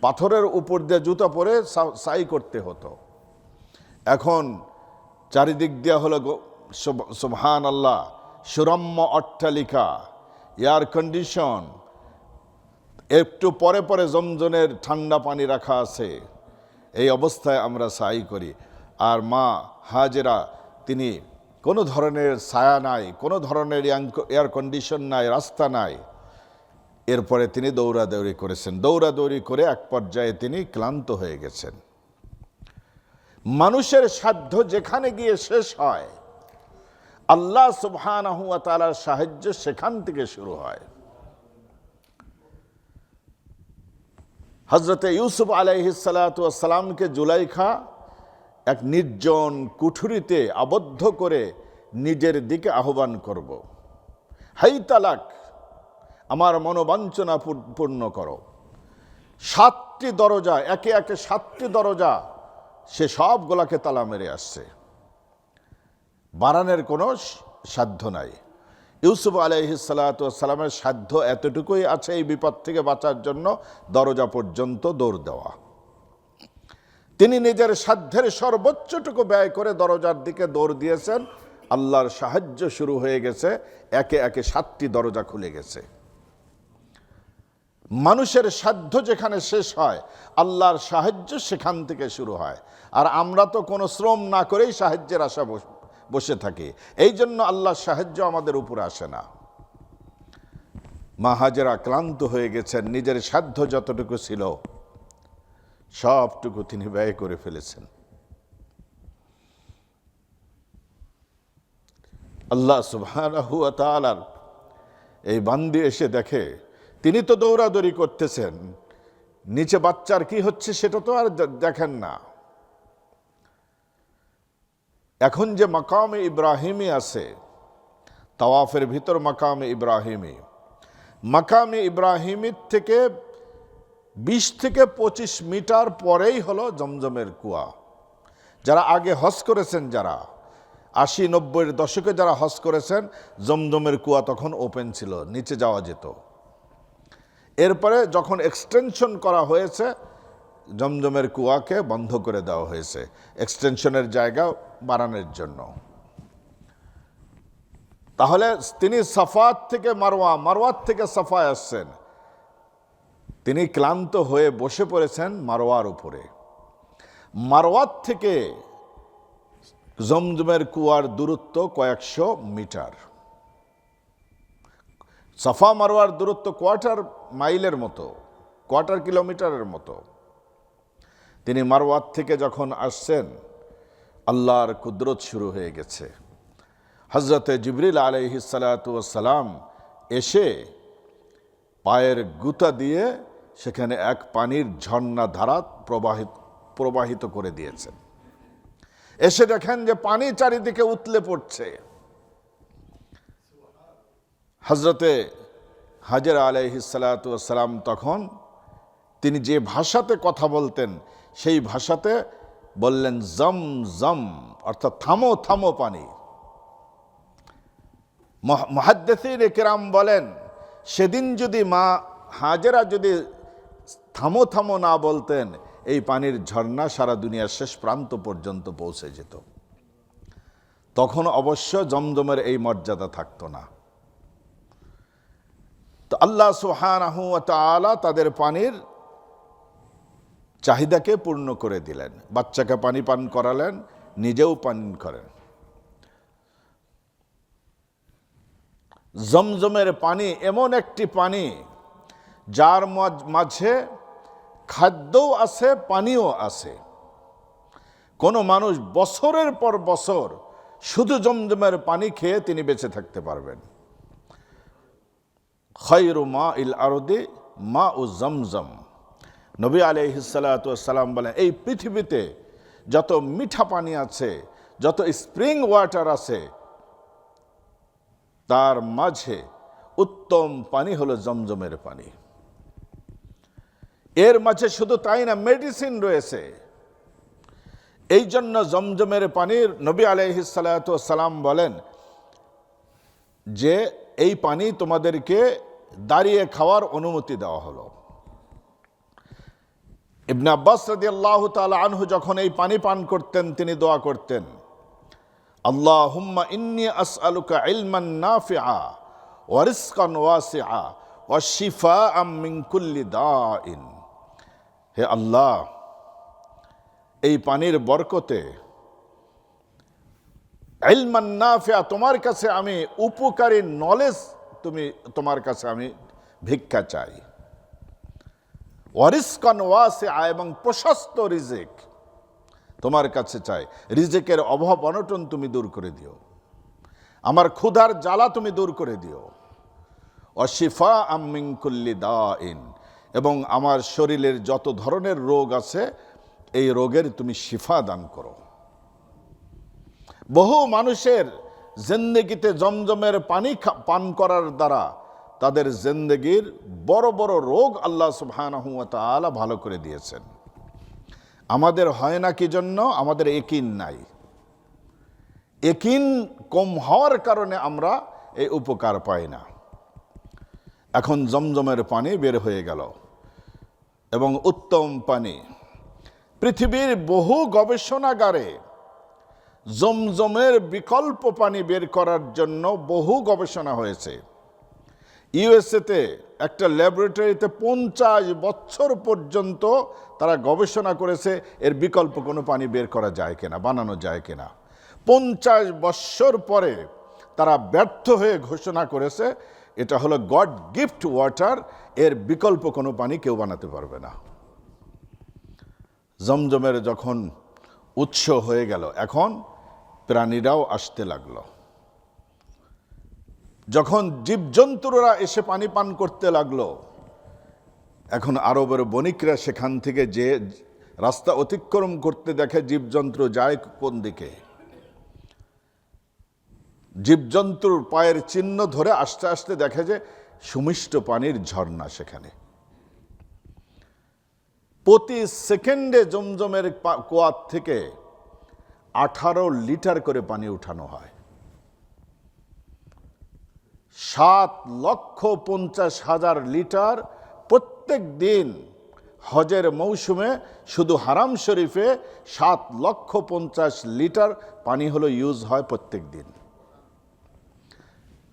পাথরের উপর দিয়ে জুতা পরে সাই করতে হতো। এখন চারিদিক দিয়া হলো সুবহান আল্লাহ, সুরম্য অট্টালিকা, এয়ার কন্ডিশন, একটু পরে পরে জমজমের ঠান্ডা পানি রাখা আছে। এই অবস্থায় আমরা সাই করি। আর মা হাজেরা, তিনি কোনো ধরনের ছায়া নাই, কোনো ধরনের এয়ার কন্ডিশন নাই, রাস্তা নাই। এরপরে তিনি দৌড়াদৌড়ি করেছেন, দৌড়াদৌড়ি করে এক পর্যায়ে তিনি ক্লান্ত হয়ে গেছেন। মানুষের সাধ্য যেখানে গিয়ে শেষ হয়, আল্লাহ সুবহানাহু ওয়া তাআলার সাহায্য সেখান থেকে শুরু হয়। হযরতে ইউসুফ আলাইহিস সালাতু ওয়াস সালামকে জুলাইখা এক নির্জন কুঠুরিতে আবদ্ধ করে নিজের দিকে আহ্বান করব, হাই তালাক, আমার মনোবাঞ্ছনা পূর্ণ করো। 7টি দরজা, একে একে 7টি দরজা, সে সবগুলাকে তালা মেরে আসছে, বাড়ানোর কোনো সাধ্য নাই। ইউসুফ আলাইহিস সালাতু ওয়াস সালামের সাধ্য এতটুকুই আছে, এই বিপদ থেকে বাঁচার জন্য দরজা পর্যন্ত দৌড় দেওয়া। তিনি নিজের সাধ্যের সর্বোচ্চটুকু ব্যয় করে দরজার দিকে দৌড় দিয়েছেন। আল্লাহর সাহায্য শুরু হয়ে গেছে, একে একে 7টি দরজা খুলে গেছে। মানুষের সাধ্য যেখানে শেষ হয়, আল্লাহর সাহায্য সেখান থেকে শুরু হয়। আর আমরা তো কোনো শ্রম না করেই সাহায্যের আশা বসে থাকি, এই জন্য আল্লাহর সাহায্য আমাদের উপরে আসে না। মা হাজেরা ক্লান্ত হয়ে গেছেন, নিজের সাধ্য যতটুকু ছিল সবটুকু তিনি ব্যয় করে ফেলেছেন। আল্লাহ সুবহানাহু ওয়া তাআলার এই বান্দি এসে দেখে তিনি তো দৌড়াদৌড়ি করতেছেন, নিচে বাচ্চার কি হচ্ছে সেটা তো আর দেখেন না। এখন যে মাকামে ইব্রাহিমি আছে, তাওয়াফের ভিতর মাকামে ইব্রাহিমি, মাকামে ইব্রাহিমির থেকে 20 থেকে 25 মিটার পরেই হলো জমজমের কুয়া। যারা আগে হজ করেছেন, যারা 80-90-এর দশকে যারা হজ করেছেন, জমজমের কুয়া তখন ওপেন ছিল, নিচে যাওয়া যেত। এরপরে যখন এক্সটেনশন করা হয়েছে, জমজমের কুয়াকে বন্ধ করে দেওয়া হয়েছে এক্সটেনশনের জায়গা বাড়ানোর জন্য। তাহলে তিনি সাফাত থেকে মারওয়া, মারওয়াত থেকে সাফায় আসছেন, তিনি ক্লান্ত হয়ে বসে পড়েছেন মারওয়ার উপরে। মারওয়াত থেকে জমজমের কুয়ার দূরত্ব কয়েকশো মিটার, সাফা মারওয়ার দূরত্ব কোয়ার্টার মাইলের মতো, কোয়ার্টার কিলোমিটারের মতো। তিনি মারওয়াত থেকে যখন আসছেন, আল্লাহর কুদরত শুরু হয়ে গেছে। হযরতে জিবরিল আলাইহিস সালাতু ওয়াস সালাম এসে পায়ের গুতা দিয়ে সেখানে এক পানির ঝর্ণা ধারা প্রবাহিত করে দিয়েছেন। এসে দেখেন যে পানি চারিদিকে উতলে পড়ছে। হযরতে হাজেরা আলাইহিস সালাতু ওয়াস সালাম তখন তিনি যে ভাষাতে কথা বলতেন সেই ভাষাতে বললেন জম জম, অর্থাৎ থামো থামো পানি। মুহাদ্দিসিন কিরাম বলেন, সেদিন যদি মা হাজেরা যদি থামো থামো না বলতেন, এই পানির ঝর্ণা সারা দুনিয়ার শেষ প্রান্ত পর্যন্ত পৌঁছে যেত। তখন অবশ্য জমজমের এই মর্যাদা থাকতো না। তো আল্লাহ সুবহানাহু ওয়া তাআলা তাদের পানির চাহিদাকে পূর্ণ করে দিলেন, বাচ্চাকে পানি পান করালেন, নিজেও পান করেন। জমজমের পানি এমন একটি পানি যার মাঝে খাদ্যও আছে, পানিও আছে। কোনো মানুষ বছরের পর বছর শুধু জমজমের পানি খেয়ে তিনি বেঁচে থাকতে পারবেন। খায়রু মাইল আরদি মাউ জমজম। নবী আলাইহিস সালাতু ওয়াস সালাম বলেন, এই পৃথিবীতে যত মিঠা পানি আছে, যত স্প্রিং ওয়াটার আছে, তার মাঝে উত্তম পানি হলো জমজমের পানি। এর মাঝে শুধু তাই না, মেডিসিন রয়েছে। এই জন্য জমজমের পানির নবী আলাইহিস সালাতু ওয়াস সালাম বলেন যে এই পানি তোমাদেরকে দাঁড়িয়ে খাওয়ার অনুমতি দেওয়া হলো। ইবনে আব্বাস রাদিয়াল্লাহু তাআলা আনহু যখন এই পানি পান করতেন, তিনি দোয়া করতেন, আল্লাহুম্মা ইন্নী আসআলুকা ইলমান নাফিআ ওয়া রিজকান ওয়াসিআ ওয়া শিফাআম মিন কুল্লি দাইন। হে আল্লাহ, এই পানির বরকতে ইলমান নাফিআ, তোমার কাছে আমি উপকারী নলেজ, তোমার কাছে আমি ভিক্ষা চাই। ওয়া রিজকান ওয়াসিআ, এবং প্রশস্ত রিজিক তোমার কাছে চাই। রিজিকের অভাব অনটন তুমি দূর করে দিও, আমার ক্ষুধার জ্বালা তুমি দূর করে দিও। ওয়াশিফাআম মিন কুল্লি দাইন, এবং আমার শরীরের যত ধরনের রোগ আছে এই রোগের তুমি শিফা দান করো। বহু মানুষের জিন্দেগিতে জমজমের পানি পান করার দ্বারা তাদের জিন্দেগির বড় বড় রোগ আল্লাহ সুবহানাহু ওয়া তাআলা ভালো করে দিয়েছেন। আমাদের হয় না কি জন্য? আমাদের ইয়াকিন নাই। ইয়াকিন কম হওয়ার কারণে আমরা এই উপকার পাই না। এখন জমজমের পানি বের হয়ে গেল এবং উত্তম পানি। পৃথিবীর বহু গবেষণাগারে জমজমের বিকল্প পানি বের করার জন্য বহু গবেষণা হয়েছে। ইউএসএতে একটা ল্যাবরেটরিতে 50 বছর পর্যন্ত তারা গবেষণা করেছে এর বিকল্প কোনো পানি বের করা যায় কিনা, বানানো যায় কিনা। 50 বছর পরে তারা ব্যর্থ হয়ে ঘোষণা করেছে এটা হলো গড গিফট ওয়াটার, এর বিকল্প কোনো পানি কেউ বানাতে পারবে না। জমজমের যখন উৎস হয়ে গেল, এখন প্রাণীরাও আসতে লাগলো। যখন জীবজন্তুরা এসে পানি পান করতে লাগলো, এখন আরবের বণিকরা সেখান থেকে যে রাস্তা অতিক্রম করতে দেখে জীবজন্তু যায় কোন দিকে, জীবজন্তুর পায়ের চিহ্ন ধরে আস্তে আস্তে দেখে যে সুমিষ্ট পানির ঝর্ণা সেখানে। প্রতি সেকেন্ডে জমজমের কুয়ার থেকে 18 লিটার করে পানি উঠানো হয়। 7,50,000 লিটার প্রত্যেক দিন হজের মৌসুমে শুধু হারাম শরীফে 7,50,000 লিটার পানি হলো ইউজ হয় প্রত্যেক দিন।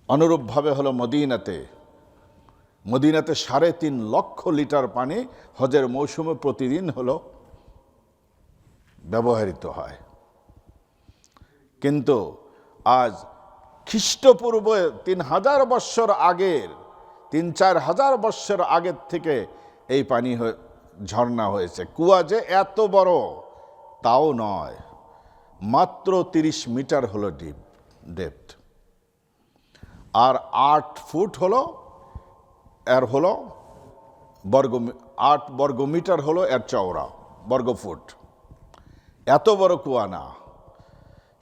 অনুরূপভাবে হলো মদিনাতে 3.5 লক্ষ লিটার পানি হজের মৌসুমে প্রতিদিন হলো ব্যবহৃত হয়। কিন্তু আজ খ্রিস্টপূর্ব 3000 বৎসর আগের, 3-4 বৎসর আগের থেকে এই পানি ঝর্ণা হয়েছে। কুয়া যে এত বড় তাও নয়, মাত্র 30 মিটার হলো ডেপথ, আর 8 ফুট হলো এর হলো 8 বর্গ মিটার হলো এর চওড়া, বর্গ ফুট। এত বড় কুয়া না।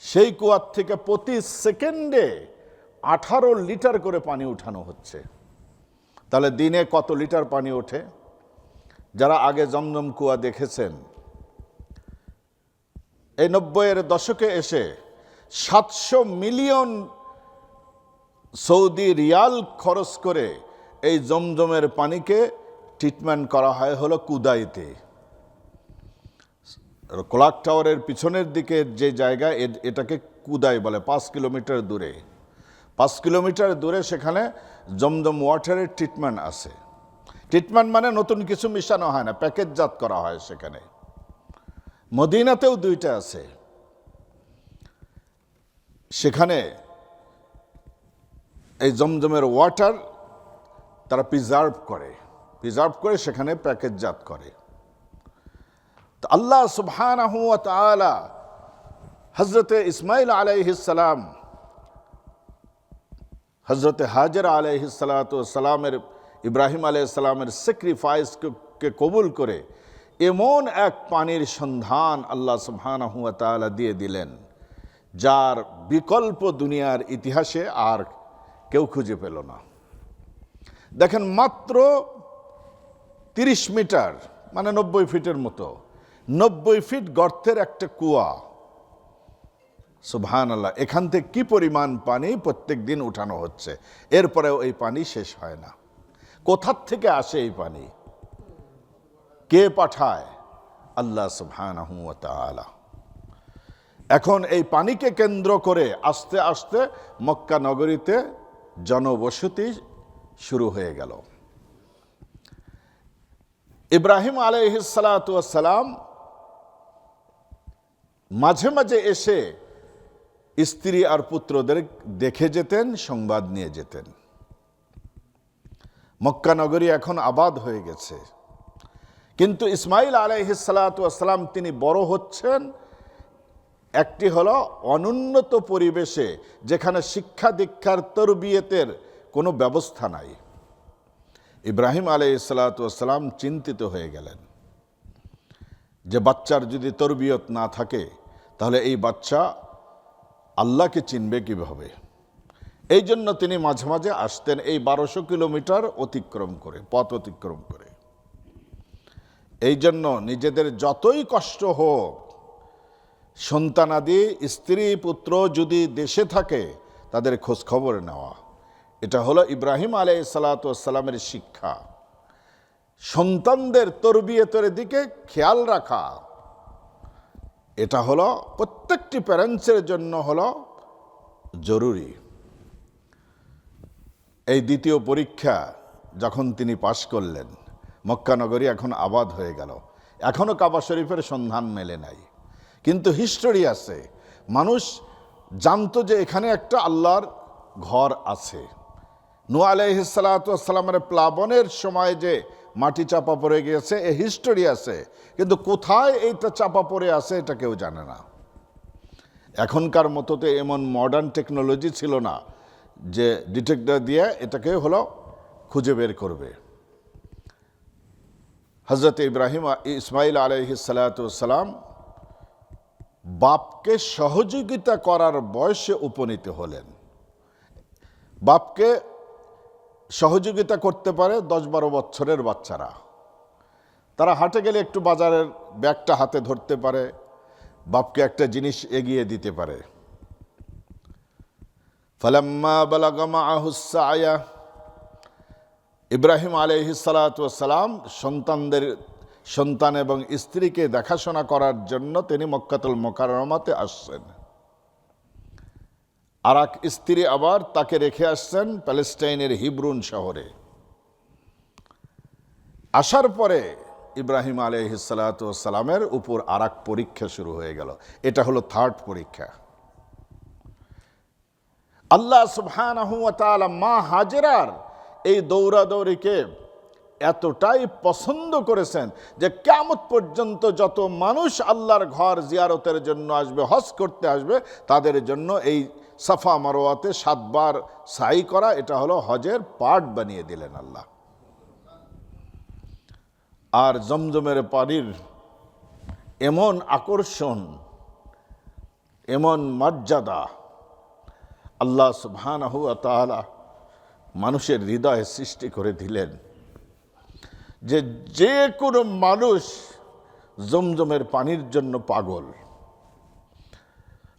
সেই কুয়ার থেকে প্রতি সেকেন্ডে 18 লিটার করে পানি উঠানো হচ্ছে। তাহলে দিনে কত লিটার পানি ওঠে? যারা আগে জমজম কুয়া দেখেছেন, এই 90-এর দশকে এসে 700 মিলিয়ন সৌদি রিয়াল খরচ করে এই জমজমের পানিকে ট্রিটমেন্ট করা হয় হলো কুদাইতে। ক্লক টাওয়ারের পিছনের দিকে যে জায়গা, এটাকে কুদাই বলে। 5 কিলোমিটার দূরে, 5 কিলোমিটার দূরে সেখানে জমজম ওয়াটারের ট্রিটমেন্ট আছে। ট্রিটমেন্ট মানে নতুন কিছু মিশানো হয় না, প্যাকেটজাত করা হয় সেখানে। মদিনাতেও দুইটা আছে, সেখানে এই জমজমের ওয়াটার তারা প্রিজার্ভ করে সেখানে প্যাকেটজাত করে। তো আল্লাহ সুবহানাহু ওয়া তাআলা হযরতে ইসমাঈল আলাইহিস সালাম, হযরতে হাজেরা আলাইহিস সালাতু ওয়াস সালামের, ইব্রাহিম আলাইহিস সালামের স্যাক্রিফাইসকে কবুল করে এমন এক পানির সন্ধান আল্লাহ সুবহানাহু ওয়া তাআলা দিয়ে দিলেন, যার বিকল্প দুনিয়ার ইতিহাসে আর কেউ খুঁজে পেল না। দেখেন, মাত্র 30 মিটার মানে 90 ফিটের মতো, 90 ফিট গর্তের একটা কুয়া। সুবহানাল্লাহ, এখান থেকে কি পরিমাণ পানি প্রত্যেক দিন উঠানো হচ্ছে, এরপরেও এই পানি শেষ হয় না। কোথার থেকে আসে এই পানি? কে পাঠায়? আল্লাহ সুবহানাহু ওয়া তাআলা। এখন এই পানিকে কেন্দ্র করে আস্তে আস্তে মক্কা নগরীতে জনবসতি শুরু হয়ে গেল। ইব্রাহিম আলাইহিস সালাতু ওয়াস সালাম মাঝে মাঝে এসে স্ত্রী আর পুত্রদের দেখে যেতেন, সংবাদ নিয়ে যেতেন। মক্কা নগরী এখন আবাদ হয়ে গেছে, কিন্তু ইসমাঈল আলাইহিস সালাতু ওয়াস সালাম তিনি বড় হচ্ছেন একটি হলো অনুন্নত পরিবেশে, যেখানে শিক্ষা দীক্ষার তরবিয়তের কোনো ব্যবস্থা নাই। ইব্রাহিম আলাইহিস সালাতু ওয়াস সালাম চিন্তিত হয়ে গেলেন যে বাচ্চার যদি তরবিয়ত না থাকে তাহলে এই বাচ্চা আল্লাহকে চিনবে কিভাবে। এই জন্য তিনি মাঝে মাঝে আসতেন এই 1200 কিলোমিটার পথ অতিক্রম করে। এই জন্য নিজেদের যতই কষ্ট হোক, সন্তানাদি স্ত্রী পুত্র যদি দেশে থাকে তাদের খোঁজ খবর নেওয়া, এটা হলো ইব্রাহিম আলাইহিস সালাতু ওয়াস সালামের শিক্ষা। সন্তানদের তরবিয়তের দিকে খেয়াল রাখা, এটা হলো প্রত্যেকটি প্যারেন্টসের জন্য হলো জরুরি। এই দ্বিতীয় পরীক্ষা যখন তিনি পাশ করলেন, মক্কা নগরী এখন আবাদ হয়ে গেল। এখনো কাবা শরীফের সন্ধান মেলে নাই, কিন্তু হিস্টোরি আছে, মানুষ জানতো যে এখানে একটা আল্লাহর ঘর আছে। নূহ আলাইহিস সালাতু ওয়াস সালামের প্লাবনের সময় যে মাটি চাপা পড়ে গিয়েছে, এ হিস্টোরি আছে, কিন্তু কোথায় এইটা চাপা পড়ে আছে এটা কেউ জানে না। এখনকার মতো তো এমন মডার্ন টেকনোলজি ছিল না যে ডিটেক্টর দিয়ে এটাকে হলো খুঁজে বের করবে। হযরত ইসমাঈল আলাইহিস সালাতু ওয়াস সালাম বাপকে সহযোগিতা করার বয়সে উপনীত হলেন। বাপকে সহযোগিতা করতে পারে 10-12 বছরের বাচ্চারা। তারা হাটে গেলে একটু বাজারের ব্যাগটা হাতে ধরতে পারে, বাপকে একটা জিনিস এগিয়ে দিতে পারে। ফালাম্মা বালাগা মাআহুস সা'য়া, ইব্রাহিম আলাইহিস সালাতু ওয়াস সালাম সন্তান এবং স্ত্রীকে দেখাশোনা করার জন্য তিনি মক্কাতুল মুকাররমাতে আসছেন। আর এক স্ত্রী আবার তাকে রেখে আসছেন প্যালেস্টাইনের হিব্রুন শহরে। আসার পরে ইব্রাহিম আলাইহিস সালাতু ওয়াস সালামের উপর আর এক পরীক্ষা শুরু হয়ে গেল। এটা হলো থার্ড পরীক্ষা। আল্লাহ সুবহানাহু ওয়া তাআলা মা হাজেরার এই দৌড়াদৌড়িকে এতটাই পছন্দ করেছেন যে কিয়ামত পর্যন্ত যত মানুষ আল্লাহর ঘর জিয়ারতের জন্য আসবে, হজ করতে আসবে, তাদের জন্য এই সাফা মারওয়াতে 7 বার সাই করা এটা হলো হজের পার্ট বানিয়ে দিলেন আল্লাহ। আর জমজমের পানির এমন আকর্ষণ, এমন মর্যাদা আল্লাহ সুবহানাহু ওয়া তাআলা মানুষের হৃদয়ে সৃষ্টি করে দিলেন যে যে কোনো মানুষ জমজমের পানির জন্য পাগল।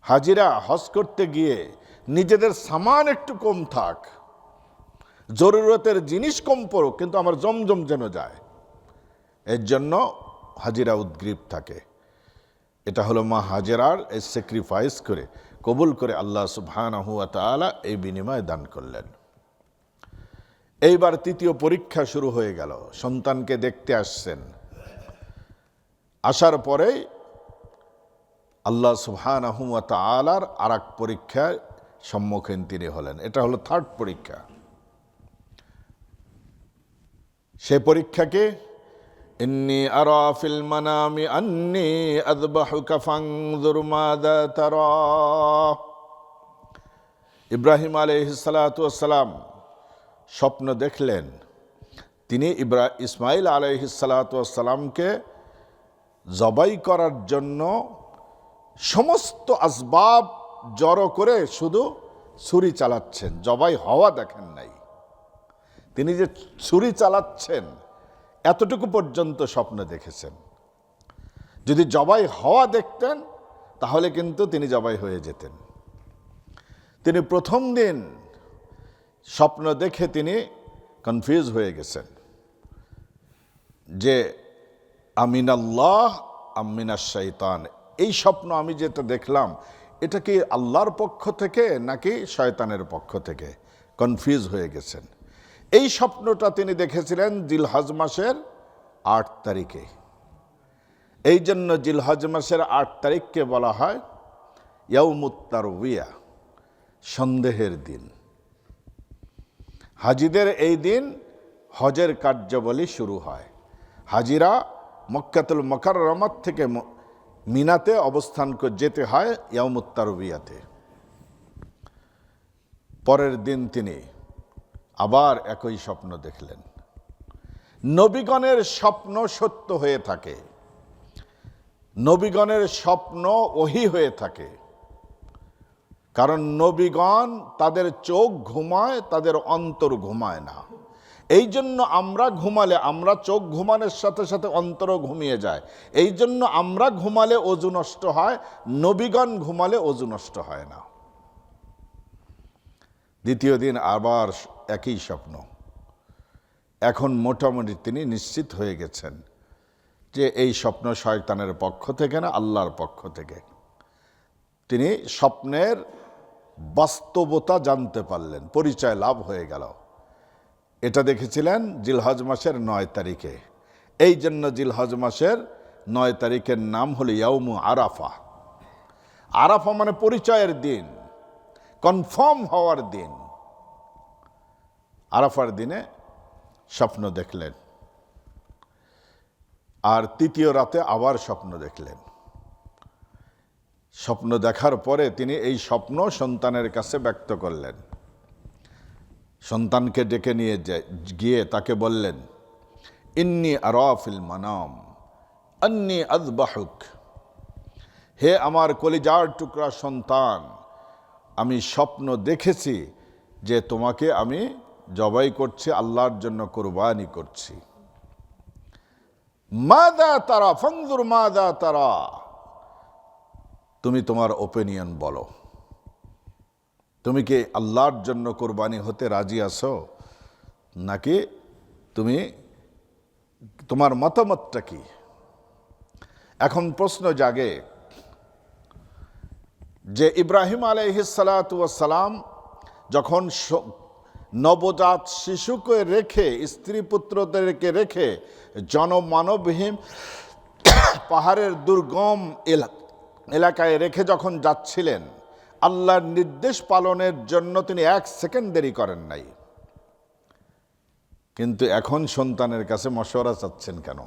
হাজিরা হজ করতে গিয়ে নিজেদের সামান একটু কম থাক, জরুরতের জিনিস কম পড়ুক, কিন্তু আমার জমজম যেন যায়, এর জন্য হাজিরা উদ্গ্রীব থাকে। এটা হলো মা হাজেরার এই স্যাক্রিফাইস করে কবুল করে আল্লাহ সুবহানাহু ওয়া তাআলা এই বিনিময় দান করলেন। এইবার তৃতীয় পরীক্ষা শুরু হয়ে গেল। সন্তানকে দেখতে আসছেন, আসার পরে আল্লাহ সুবহানাহু ওয়া তাআলার আরেক পরীক্ষার সম্মুখীন তিনি হলেন। এটা হলো থার্ড পরীক্ষা। সে পরীক্ষাকে ইন্নী আরা ফিল মানামি আন্নী আযবাহুকা ফানজুর মাযা তারা। ইব্রাহিম আলাইহিস সালাতু ওয়াস সালাম স্বপ্ন দেখলেন তিনি ইসমাইল আলাইহিস সালাতু ওয়াস সালামকে জবাই করার জন্য সমস্ত আসবাব জড়ো করে শুধু ছুরি চালাচ্ছেন, জবাই হওয়া দেখেন নাই। তিনি যে ছুরি চালাচ্ছেন এতটুকু পর্যন্ত স্বপ্ন দেখেছেন। যদি জবাই হওয়া দেখতেন তাহলে কিন্তু তিনি জবাই হয়ে যেতেন। তিনি প্রথম দিন স্বপ্ন দেখে তিনি কনফিউজ হয়ে গেছেন যে আমিনাল্লাহ আমিনাশ শাইতান, এই স্বপ্ন আমি যেটা দেখলাম এটা কি আল্লাহর পক্ষ থেকে নাকি শয়তানের পক্ষ থেকে, কনফিউজ হয়ে গেছেন। এই স্বপ্নটা তিনি দেখেছিলেন জিলহজ মাসের 8 তারিখে। এই জন্য জিলহজ মাসের 8 তারিখকে বলা হয় ইয়াউমুত তারউইয়া, সন্দেহের দিন। হাজিদের এই দিন হজের কার্যাবলী শুরু হয়। হাজিরা মক্কাতুল মুকাররমাত থেকে মিনাতে অবস্থান করে যেতে হয় ইয়াউমুত তারউইয়াতে। পরের দিন তিনি আবার একই স্বপ্ন দেখলেন। নবীগণের স্বপ্ন সত্য হয়ে থাকে, নবীগণের স্বপ্ন ওহী হয়ে থাকে। কারণ নবীগণ তাদের চোখ ঘুমায়, তাদের অন্তর ঘুমায় না। এই জন্য আমরা ঘুমালে, আমরা চোখ ঘুমানোর সাথে সাথে অন্তরও ঘুমিয়ে যায়। এই জন্য আমরা ঘুমালে ওযু নষ্ট হয়, নবীগণ ঘুমালে ওযু নষ্ট হয় না। দ্বিতীয় দিন আবার একই স্বপ্ন। এখন মোটামুটি তিনি নিশ্চিত হয়ে গেছেন যে এই স্বপ্ন শয়তানের পক্ষ থেকে না, আল্লাহর পক্ষ থেকে। তিনি স্বপ্নের বাস্তবতা জানতে পারলেন, পরিচয় লাভ হয়ে গেল। এটা দেখেছিলেন জিলহজ মাসের 9 তারিখে। এই জন্য জিলহজ মাসের 9 তারিখের নাম হলো ইয়াউমু আরাফা। আরাফা মানে পরিচয়ের দিন, কনফার্ম হওয়ার দিন। আরাফার দিনে স্বপ্ন দেখলেন, আর তৃতীয় রাতে আবার স্বপ্ন দেখলেন। স্বপ্ন দেখার পরে তিনি এই স্বপ্ন সন্তানের কাছে ব্যক্ত করলেন। সন্তানকে ডেকে নিয়ে গিয়ে তাকে বললেন, ইন্নী আরা ফিল মানাম আন্নী আযবাহুক। হে আমার কলিজার টুকরা সন্তান, আমি স্বপ্ন দেখেছি যে তোমাকে আমি জবাই করছি, আল্লাহর জন্য কুরবানি করছি। মাযা তারা ফানজুর মাযা তারা, তুমি তোমার ওপিনিয়ন বলো। তুমি কি আল্লাহর জন্য কুরবানি হতে রাজি আছো, নাকি তুমি তোমার মতামতটা কি? এখন প্রশ্ন জাগে যে ইব্রাহিম আলাইহিস সালাতু ওয়াস সালাম যখন নবজাত শিশুকে রেখে, স্ত্রী পুত্রদেরকে রেখে জনমানবহীন পাহাড়ের দুর্গম এলাকায় রেখে যখন যাচ্ছিলেন, আল্লাহর নির্দেশ পালনের জন্য তিনি 1 সেকেন্ড দেরি করেন নাই। কিন্তু এখন সন্তানের কাছে মশওয়ারা চাচ্ছেন কেন?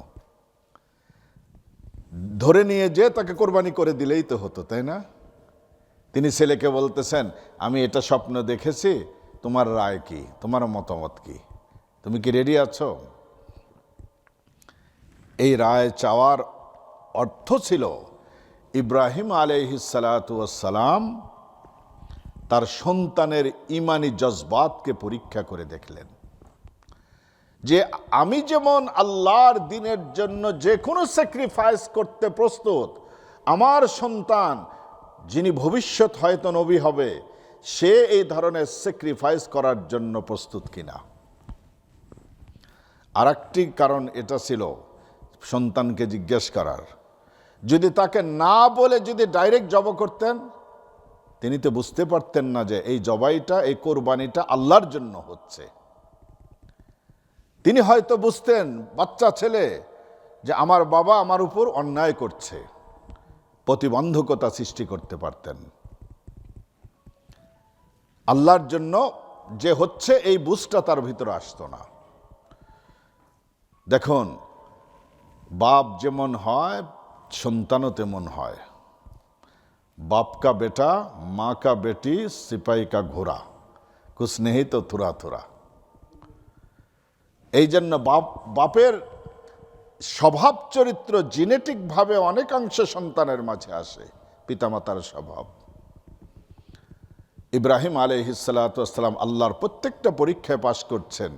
ধরে নিয়ে যে তাকে কোরবানি করে দিলেই তো হতো, তাই না? তিনি ছেলেকে বলতেছেন, আমি এটা স্বপ্ন দেখেছি, তোমার রায় কি, তোমার মতামত কি, তুমি কি রেডি আছো? এই রায় চাওয়ার অর্থ ছিল ইব্রাহিম আলাইহিস সালাতু ওয়াস সালাম তার সন্তানের ঈমানি জজবাতকে পরীক্ষা করে দেখলেন যে আমি যেমন আল্লাহর দ্বীনের জন্য যে কোনো স্যাক্রিফাইস করতে প্রস্তুত, আমার সন্তান যিনি ভবিষ্যৎ হয়তো নবী হবে, সে এই ধরনের স্যাক্রিফাইস করার জন্য প্রস্তুত কিনা। আরেকটি কারণ এটা ছিল সন্তানকে জিজ্ঞেস করার, যদি তাকে না বলে যদি ডাইরেক্ট জবাই করতেন, তিনি তো বুঝতে পারতেন না যে এই জবাইটা, এই কোরবানিটা আল্লাহর জন্য হচ্ছে। তিনি হয়তো বুঝতেন বাচ্চা ছেলে যে আমার বাবা আমার উপর অন্যায় করছে, প্রতিবন্ধকতা সৃষ্টি করতে পারতেন। আল্লাহর জন্য যে হচ্ছে এই বুঝটা তার ভিতরে আসতো না। দেখুন, বাপ যেমন হয় সন্তানও তেমন হয়। बाप का बेटा माँ का बेटी सिपाही का घोड़ा कुछ नहीं तो थोड़ा थोड़ा। এই জন্য বাপের স্বভাব চরিত্র জেনেটিক ভাবে অনেকাংশ সন্তানের মাঝে আসে, পিতামাতার স্বভাব। ইব্রাহিম আলাইহিস সালাতু ওয়াস সালাম আল্লাহর প্রত্যেকটা পরীক্ষায় পাশ করছেন,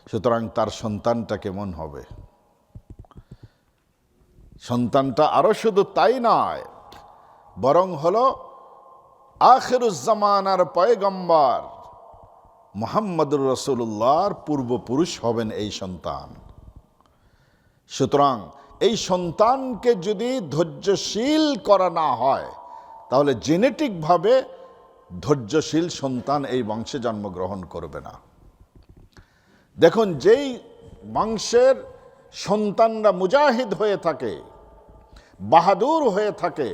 সুতরাং তার সন্তানটা কেমন হবে? সন্তানটা আরো শুধু তাই নয়, বরং হলো আখিরুজ জামানার পয়গম্বর মুহাম্মদুর রাসূলুল্লাহর পূর্বপুরুষ হবেন এই সন্তান। সুতরাং এই সন্তানকে যদি ধৈর্যশীল করা না হয়, তাহলে জেনেটিকভাবে ধৈর্যশীল সন্তান এই বংশে জন্মগ্রহণ করবে না। দেখুন, যেই বংশের সন্তানরা মুজাহিদ হয়ে থাকে, বাহাদুর হয়ে থাকে,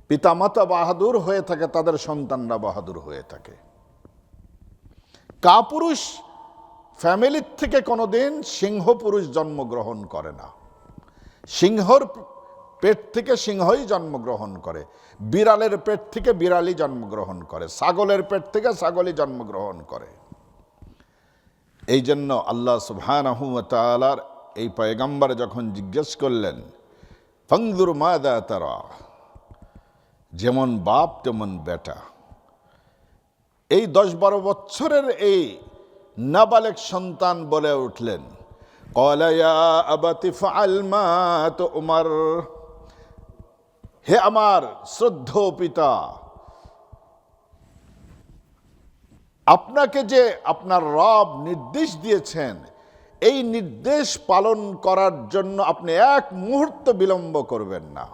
পিতামাতা বাহাদুর হয়ে থাকে, তাদের সন্তানরা বাহাদুর হয়ে থাকে। কাপুরুষ ফ্যামিলির থেকে কোনোদিন সিংহ পুরুষ জন্মগ্রহণ করে না। সিংহর পেট থেকে সিংহই জন্মগ্রহণ করে, বিড়ালের পেট থেকে বিড়ালই জন্মগ্রহণ করে, ছাগলের পেট থেকে ছাগলই জন্মগ্রহণ করে। এই জন্য আল্লাহ সুবহানাহু ওয়া তাআলার এই পয়গম্বর যখন জিজ্ঞেস করলেন, ফানজুর মাযা তারা, যেমন বাপ তেমন বেটা। এই 10-12 বছরের এই নাবালেগ সন্তান বলে উঠলেন, ক্বালা ইয়া আবাতি ফাআল মা তু'মার, হে আমার শ্রদ্ধেয় পিতা, আপনাকে যে আপনার রব নির্দেশ দিয়েছেন, এই নির্দেশ পালন করার জন্য আপনি এক মুহূর্ত বিলম্ব করবেন না।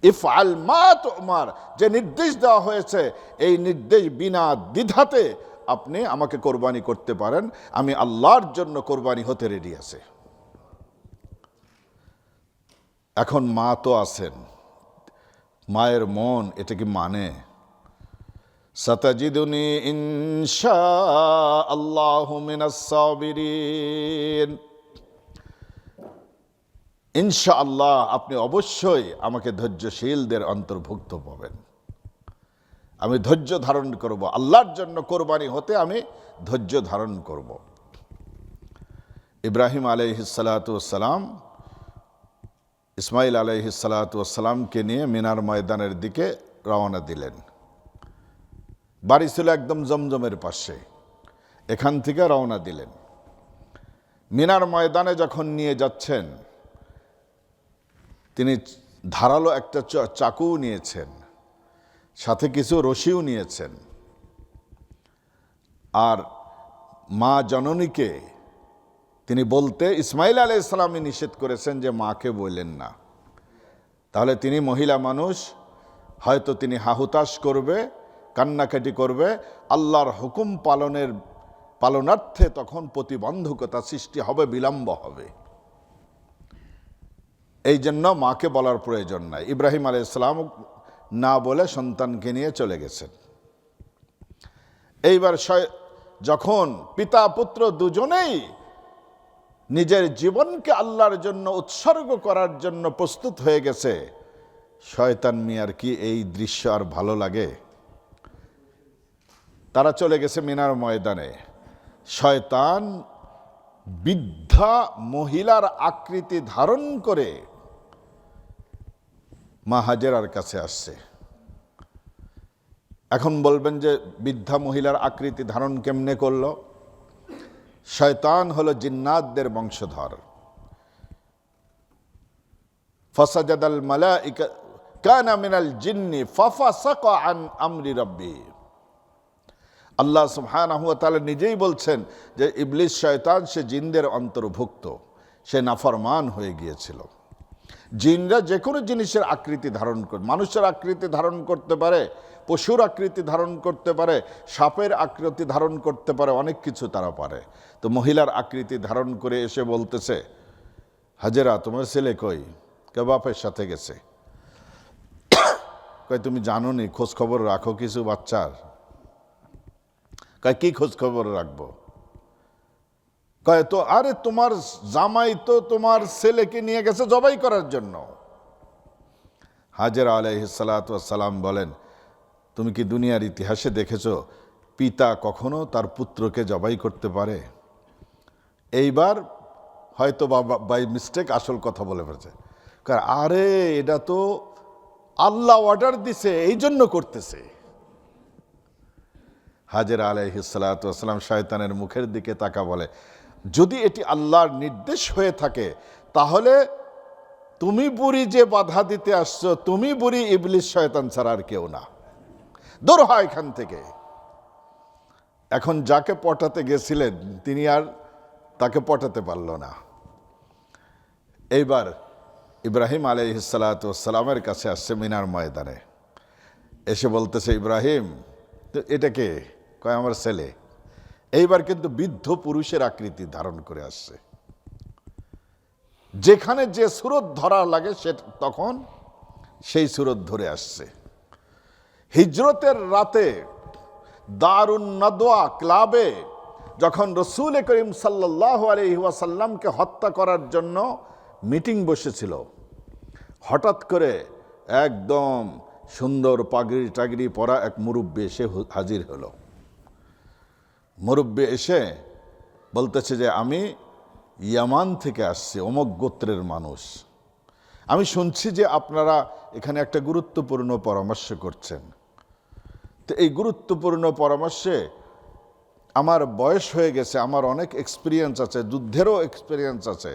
ইফআল মা তু'মার, যে নির্দেশ দেওয়া হয়েছে এই নির্দেশ বিনা দ্বিধাতে আপনি আমাকে কোরবানি করতে পারেন, আমি আল্লাহর জন্য কোরবানি হতে রেডি আছে। এখন মা তো আছেন, মায়ের মন এটা কি মানে? সাতাজিদুনি ইনশাআল্লাহু মিনাস সাবিরিন, ইনশাআল্লাহ আপনি অবশ্যই আমাকে ধৈর্যশীলদের অন্তর্ভুক্ত পাবেন। আমি ধৈর্য ধারণ করব, আল্লাহর জন্য কোরবানি হতে আমি ধৈর্য ধারণ করব। ইব্রাহিম আলাইহিস সালাতু ওয়াস সালাম ইসমাইল আলাইহিস সালাতু ওয়াস সালামকে নিয়ে মিনার ময়দানের দিকে রওনা দিলেন। বাড়ি ছিল একদম জমজমের পাশে, এখান থেকে রওনা দিলেন। মিনার ময়দানে যখন নিয়ে যাচ্ছেন, তিনি ধারালো একটা চাকু নিয়েছেন, সাথে কিছু রশিও নিয়েছেন। আর মা জননীকে তিনি বলতে ইসমাইল আলাইহিস সালামই নিষেধ করেছেন যে মাকে বললেন না, তাহলে তিনি মহিলা মানুষ, হয়তো তিনি হাহুতাশ করবে, কান্নাকাটি করবে, আল্লাহর হুকুম পালনার্থে তখন প্রতিবন্ধকতা সৃষ্টি হবে, বিলম্ব হবে। এই জন্য মাকে বলার প্রয়োজন নাই। ইব্রাহিম আলাইহিস সালাম না বলে সন্তানকে নিয়ে চলে গেছেন। এইবার যখন পিতা পুত্র দুজনেই নিজের জীবনকে আল্লাহর জন্য উৎসর্গ করার জন্য প্রস্তুত হয়ে গেছে, শয়তান মিয়ার কি এই দৃশ্য আর ভালো লাগে? তারা চলে গেছে মিনার ময়দানে। শয়তান বৃদ্ধা মহিলার আকৃতি ধারণ করে মা হাজেরার কাছে আসছে। এখন বলবেন যে বৃদ্ধা মহিলার আকৃতি ধারণ কেমনে করলো? শয়তান হলো জিন্নাতদের বংশধর। ফাসাজাদাল মালাইকা কানা মিনাল জিন্নি ফাফাসাকা আন আমরি রাব্বি। আল্লাহ সুবহানাহু ওয়া তাআলা নিজেই বলছেন যে ইবলিস শয়তান সে জিনদের অন্তর্ভুক্ত, সে নাফরমান হয়ে গিয়েছিল। জিনরা যে কোনো জিনিসের আকৃতি ধারণ করে, মানুষের আকৃতি ধারণ করতে পারে, পশুর আকৃতি ধারণ করতে পারে, সাপের আকৃতি ধারণ করতে পারে, অনেক কিছু তারা পারে। তো মহিলার আকৃতি ধারণ করে এসে বলতেছে, হাজেরা তোমার ছেলে কই? কে বাপের সাথে গেছে। কয় তুমি জানো নি, খোঁজ খবর রাখো কিছু বাচ্চার? কয় কি খোঁজ খবর রাখবো? কয় তো আরে তোমার জামাই তো তোমার ছেলেকে নিয়ে গেছে জবাই করার জন্য। হাজেরা আলাইহিস সালাতু ওয়াস সালাম বলেন, তুমি কি দুনিয়ার ইতিহাসে দেখেছো পিতা কখনো তার পুত্রকে জবাই করতে পারে? এইবার হয়তো বাই মিস্টেক আসল কথা বলে ফেলছে। আরে এটা তো আল্লাহ অর্ডার দিছে, এই জন্য করতেছে। হাজেরা আলাইহিস সালাতু ওয়াস সালাম শয়তানের মুখের দিকে তাকা বলে, যদি এটি আল্লাহর নির্দেশ হয়ে থাকে তাহলে তুমি বুড়ি যে বাধা দিতে আসছো, তুমি বুড়ি, ইবলিস শয়তান ছাড়া আর কেউ না, দূর হয় এখান থেকে। এখন যাকে পটাতে গেছিলেন তিনি আর তাকে পটাতে পারল না। এইবার ইব্রাহিম আলাইহিস সালাতু ওয়াস সালামের কাছে আসছে মিনার ময়দানে, এসে বলতেছে, ইব্রাহিম এটা কে? কয় আমার ছেলে। এইবার কিন্তু বৃদ্ধ পুরুষের আকৃতি ধারণ করে আসছে, যেখানে যে সুরত ধরা লাগে সে তখন সেই সুরত ধরে আসছে। হিজরতের রাতে দারুন নাদওয়া ক্লাবে যখন রসুল করিম সাল্লাল্লাহু আলাইহি ওয়াসাল্লামকে হত্যা করার জন্য মিটিং বসেছিল, হঠাৎ করে একদম সুন্দর পাগড়ি টাগড়ি পরা এক মুরব্বী এসে হাজির হলো। মুরব্বী এসে বলতেছে যে আমি ইয়ামান থেকে আসছি, অমুক গোত্রের মানুষ। আমি শুনছি যে আপনারা এখানে একটা গুরুত্বপূর্ণ পরামর্শ করছেন। তো এই গুরুত্বপূর্ণ পরামর্শে আমার বয়স হয়ে গেছে, আমার অনেক এক্সপিরিয়েন্স আছে, যুদ্ধেরও এক্সপিরিয়েন্স আছে।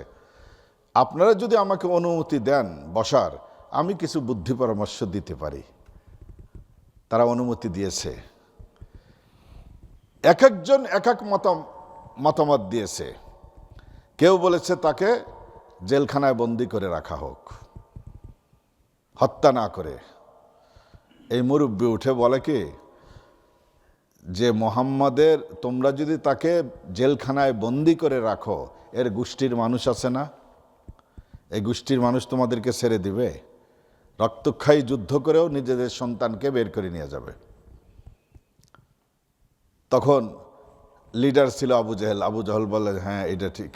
আপনারা যদি আমাকে অনুমতি দেন বসার, আমি কিছু বুদ্ধি পরামর্শ দিতে পারি। তারা অনুমতি দিয়েছে। এক একজন এক এক মতামত দিয়েছে। কেউ বলেছে তাকে জেলখানায় বন্দি করে রাখা হোক, হত্যা না করে। এই মুরব্বী উঠে বলে কি যে মোহাম্মদের, তোমরা যদি তাকে জেলখানায় বন্দি করে রাখো, এর গোষ্ঠীর মানুষ আছে না, এই গোষ্ঠীর মানুষ তোমাদেরকে ছেড়ে দিবে? রক্তক্ষয়ী যুদ্ধ করেও নিজেদের সন্তানকে বের করে নিয়ে যাবে। তখন লিডার ছিল আবু জেহেল। আবু জেহেল বলে, হ্যাঁ এটা ঠিক।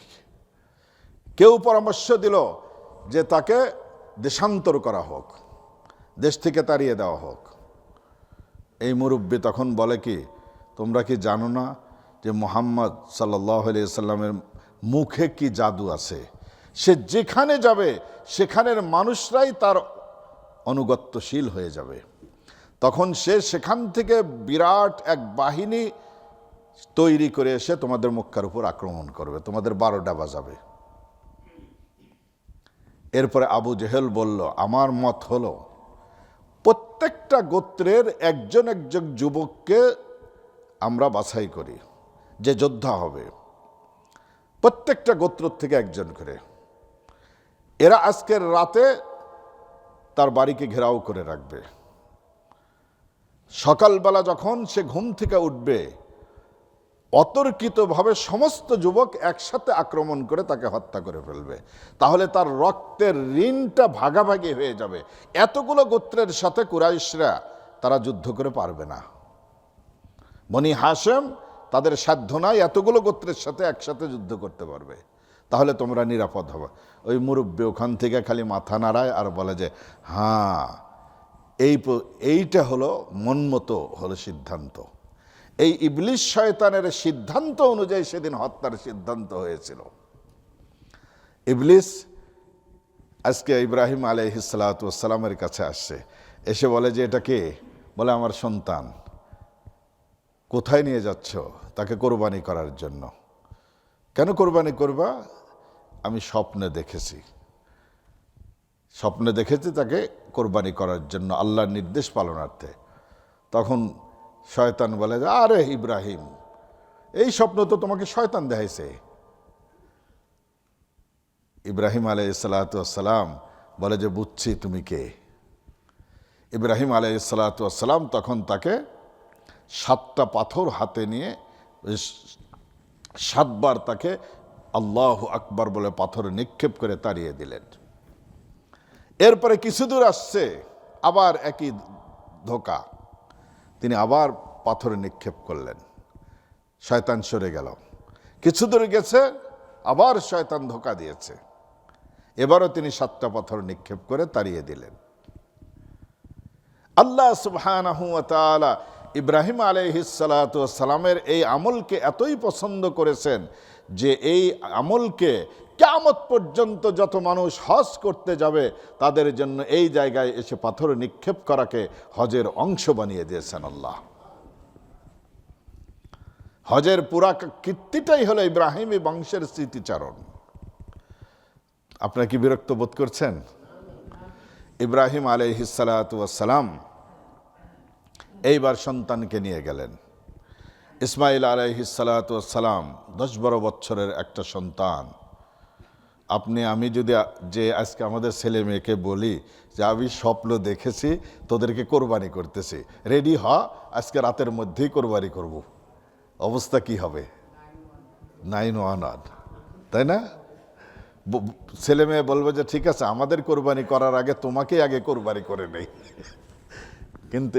কেউ পরামর্শ দিল যে তাকে দেশান্তর করা হোক, দেশ থেকে তাড়িয়ে দেওয়া হোক। এই মুরব্বী তখন বলে কি, তোমরা কি জানো না যে মুহাম্মদ সাল্লাল্লাহু আলাইহি সাল্লামের মুখে কি জাদু আছে? সে যেখানে যাবে সেখানের মানুষরাই তার অনুগত্যশীল হয়ে যাবে। তখন সে সেখান থেকে বিরাট এক বাহিনী তৈরি করে এসে তোমাদের মক্কার উপর আক্রমণ করবে, তোমাদের 12টা বাজাবে। এরপরে আবু জেহেল বলল, আমার মত হলো প্রত্যেকটা গোত্রের একজন একজন যুবককে আমরা বাছাই করি যে যোদ্ধা হবে, প্রত্যেকটা গোত্র থেকে একজন করে। এরা আজকের রাতে তার বাড়িকে ঘেরাও করে রাখবে। সকালবেলা যখন সে ঘুম থেকে উঠবে, অতর্কিতভাবে সমস্ত যুবক একসাথে আক্রমণ করে তাকে হত্যা করে ফেলবে। তাহলে তার রক্তের ঋণটা ভাগাভাগি হয়ে যাবে। এতগুলো গোত্রের সাথে কুরাইশরা তারা যুদ্ধ করে পারবে না। বনি হাশেম তাদের সাধ্য নাই এতগুলো গোত্রের সাথে একসাথে যুদ্ধ করতে পারবে। তাহলে তোমরা নিরাপদ হবে। ওই মুরব্বী ওখান থেকে খালি মাথা নাড়ায় আর বলে যে হ্যাঁ, এইটা হলো মনমতো হলো সিদ্ধান্ত। এই ইবলিস শয়তানের সিদ্ধান্ত অনুযায়ী সেদিন হত্যার সিদ্ধান্ত হয়েছিল। ইবলিস আজকে ইব্রাহিম আলাইহিস সালাতু ওয়াস সালামের কাছে আসছে, এসে বলে যে এটা কে? বলে আমার সন্তান। কোথায় নিয়ে যাচ্ছ? তাকে কোরবানি করার জন্য। কেন কোরবানি করবা? আমি স্বপ্নে দেখেছি, স্বপ্নে দেখেছি তাকে কোরবানি করার জন্য, আল্লাহর নির্দেশ পালনার্থে। তখন শয়তান বলে যে আরে ইব্রাহিম, এই স্বপ্ন তো তোমাকে শয়তান দেখাইছে। ইব্রাহিম আলাইহিস সালাতু ওয়াস সালাম বলে যে বুঝছি তুমি কে। ইব্রাহিম আলাইহিস সালাতু ওয়াস সালাম তখন তাকে 7টা পাথর হাতে নিয়ে 7বার তাকে আল্লাহু আকবার বলে পাথরে নিক্ষেপ করে তাড়িয়ে দিলেন। এরপরে কিছু দূর আসছে, আবার একই ধোঁকা, তিনি আবার পাথরে নিক্ষেপ করলেন, শয়তান সরে গেল। কিছু দূর গেছে, আবার শয়তান ধোঁকা দিয়েছে, এবারও তিনি 7টা পাথর নিক্ষেপ করে তাড়িয়ে দিলেন। আল্লাহ সুবহানাহু ওয়া তাআলা ইব্রাহিম আলাইহিস সালাতু ওয়াস সালামের এই আমলকে এতই পছন্দ করেছেন যে এই আমলকে কিয়ামত পর্যন্ত যত মানুষ হজ করতে যাবে তাদের জন্য এই জায়গায় এসে পাথর নিক্ষেপ করাকে হজের অংশ বানিয়ে দিয়েছেন আল্লাহ। হজের পুরা কীর্তিটাই হলো ইব্রাহিমী বংশের স্মৃতিচারণ। আপনারা কি বিরক্ত বোধ করছেন? ইব্রাহিম আলাইহিস সালাতু ওয়াস সালাম এইবার সন্তানকে নিয়ে গেলেন। ইসমাইল আলাইহিস সালাতু ওয়াস সালাম 10-12 বছরের একটা সন্তান। আমি যদি যে আজকে আমাদের ছেলে মেয়েকে বলি যে আমি স্বপ্ন দেখেছি তোদেরকে কোরবানি করতেছি, রেডি হ, আজকে রাতের মধ্যেই কোরবানি করব, অবস্থা কি হবে? 911, তাই না? ছেলে মেয়ে বলবে যে ঠিক আছে, আমাদের কোরবানি করার আগে তোমাকেই আগে কোরবানি করে নেই। কিন্তু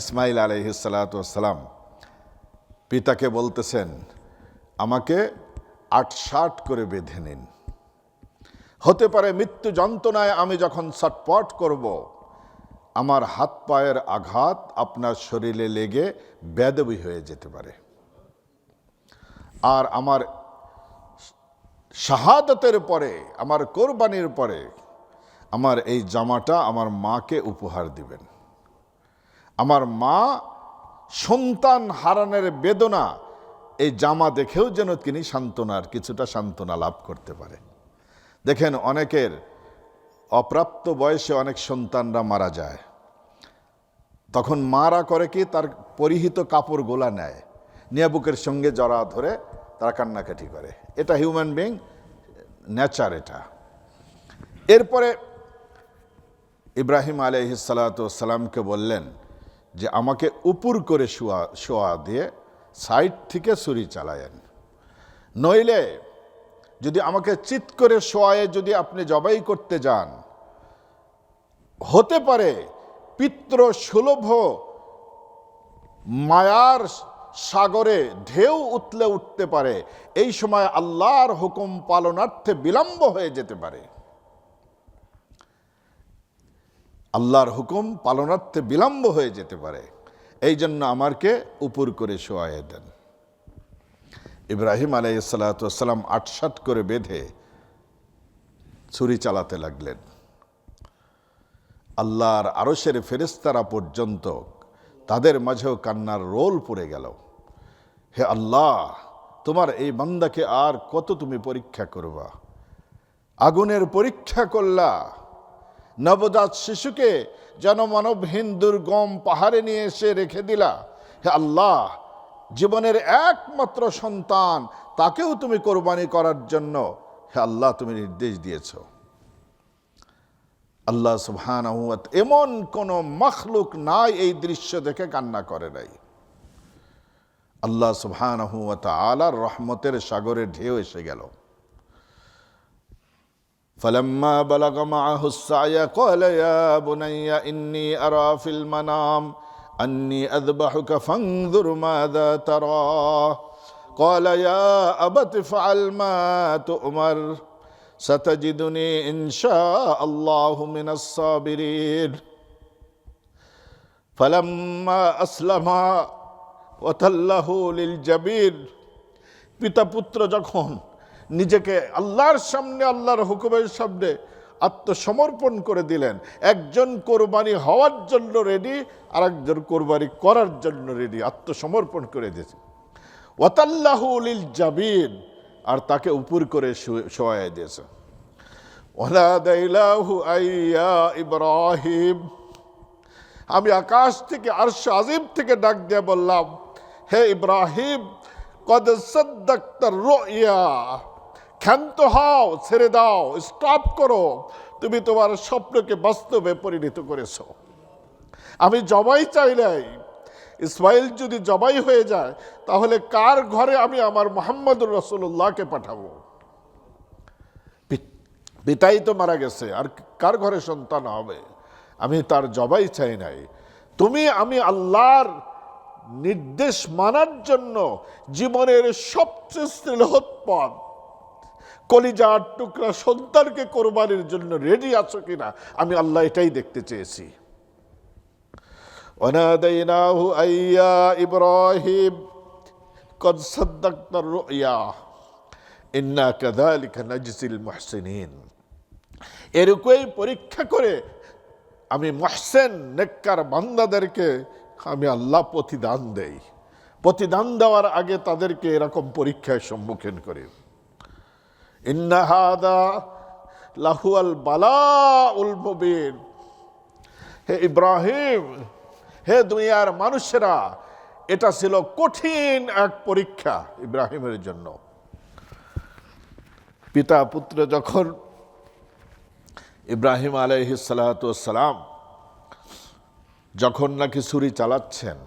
ইসমাইল আলাইহিস সালাতু ওয়াস সালাম পিতাকে বলতেছেন, আমাকে 8-60 করে বেঁধে নিন, হতে পারে মৃত্যু যন্ত্রণায় আমি যখন ছটপট করব আমার হাত পায়ের আঘাত আপনার শরীরে লেগে বেদবি হয়ে যেতে পারে, আর আমার শাহাদাতের পরে, আমার কোরবানির পরে আমার এই জামাটা আমার মাকে উপহার দিবেন। আমার মা সন্তান হারানোর বেদনা এই জামা দেখেও যেন তিনি কিছুটা সান্ত্বনা লাভ করতে পারে। দেখেন, অনেকের অপ্রাপ্ত বয়সে অনেক সন্তানরা মারা যায়, তখন মারা করে কি, তার পরিহিত কাপড় গোলা নেয়, নিয়ে বুকের সঙ্গে জড়া ধরে তারা কান্নাকাটি করে। এটা হিউম্যান বিং নেচার এটা। এরপরে ইব্রাহিম আলাইহিস সালাতু ওয়াস সালামকে বললেন যে আমাকে উপর করে শোয়া দিয়ে সাইড থেকে ছুরি চালায়েন, নইলে যদি আমাকে চিৎ করে শোয়ায়ে যদি আপনি জবাই করতে যান, হতে পারে পিতৃ সুলভ মায়ার সাগরে ঢেউ উতলে উঠতে পারে, এই সময় আল্লাহর হুকুম পালনার্থে বিলম্ব হয়ে যেতে পারে, আল্লাহর হুকুম পালনার্থে বিলম্ব হয়ে যেতে পারে, এই জন্য আমাকে উপর করে শোয়ায়ে দেন। ইব্রাহিম আলাইহিস সালাতু ওয়াস সালাম 8-60 করে বেঁধে ছুরি চালাতে লাগলেন। আল্লাহর আরশের ফেরেশতারা পর্যন্ত তাদের মাঝেও কান্নার রোল পড়ে গেল। হে আল্লাহ, তোমার এই বান্দাকে আর কত তুমি পরীক্ষা করবা? আগুনের পরীক্ষা করলা, নবজাত শিশুকে জনমানবহীন দুর্গম পাহাড়ে নিয়ে এসে রেখে দিলা। হে আল্লাহ, জীবনের একমাত্র সন্তান, তাকেও তুমি কোরবানি করার জন্য হে আল্লাহ তুমি নির্দেশ দিয়েছ। আল্লাহ সুবহানাহু ওয়া তাআলা এমন কোন মখলুক নাই এই দৃশ্য দেখে কান্না করে নাই। আল্লাহ সুবহানাহু ওয়া তাআলার রহমতের সাগরে ঢেউ এসে গেল। ফালাম্মা বালাগা মাআহুস সা'য়া ক্বালা ইয়া বুনাইয়া ইন্নী আরা ফিল মানাম আন্নী আযবাহুকা ফানজুর মাযা তারা ক্বালা ইয়া আবাতি ফাআল মা তু'মার সাতাজিদুনি ইনশাআল্লাহু মিনাস সাবিরিন। ফালাম্মা আসলামা ওয়া তাল্লাহু লিল জাবির, পিতা পুত্র যখন নিজেকে আল্লাহর সামনে, আল্লাহর হুকুমের সামনে আত্মসমর্পণ করে দিলেন, একজন কোরবানি হওয়ার জন্য রেডি, আর একজন কোরবানি করার জন্য রেডি, আত্মসমর্পণ করে দিয়েছে। ওয়া তাল্লাহু লিল জাবির, আর তাকে উপর করে শোয়ায় দিয়েছে। ওয়ানাদাইলাহু আইয়া ইব্রাহিম, আমি আকাশ থেকে আরশ আজিম থেকে ডাক দিয়ে বললাম, হে ইব্রাহিম, কদ সাদ্দাকতা রুইয়া, ক্ষান্ত হও, ছেড়ে দাও, স্টপ করো, তুমি তোমার স্বপ্নকে বাস্তবে পরিণত করেছো। আমি জবাই চাই নাই, ইসমাইল যদি জবাই হয়ে যায় তাহলে কার ঘরে আমি আমার মুহাম্মদুর রাসূলুল্লাহকে পাঠাবো? পিতাই তো মারা গেছে, আর কার ঘরে সন্তান হবে? আমি তার জবাই চাই নাই। আমি আল্লাহর নির্দেশ মানার জন্য জীবনের সবচেয়ে শ্রেষ্ঠ কলিজার টুকরা সন্তানকে কোরবানির জন্য রেডি আছো কিনা, আমি আল্লাহ এটাই দেখতে চেয়েছি। ওয়ানাদাইনাহু আইয়া ইব্রাহিম কদ সাদ্দাকতা রুইয়া ইন্না কাযালিকা নাজজিল মুহসিনিন। এরকমই পরীক্ষা করে আমি মুহসিন নেককার বান্দাদেরকে আমি আল্লাহ প্রতিদান দেই। প্রতিদান দেওয়ার আগে তাদেরকে এরকম পরীক্ষার সম্মুখীন করি। ইন্না হাদা লাহুয়াল বালাউল মুবিন। হে ইব্রাহিম, হে দুনিয়ার মানুষেরা, এটা ছিল কঠিন এক পরীক্ষা ইব্রাহিমের জন্য। পিতা পুত্র যখন ইব্রাহিম আলাইহিস সালাতু ওয়াস সালাম যখন নাকি ছুরি চালাচ্ছেন,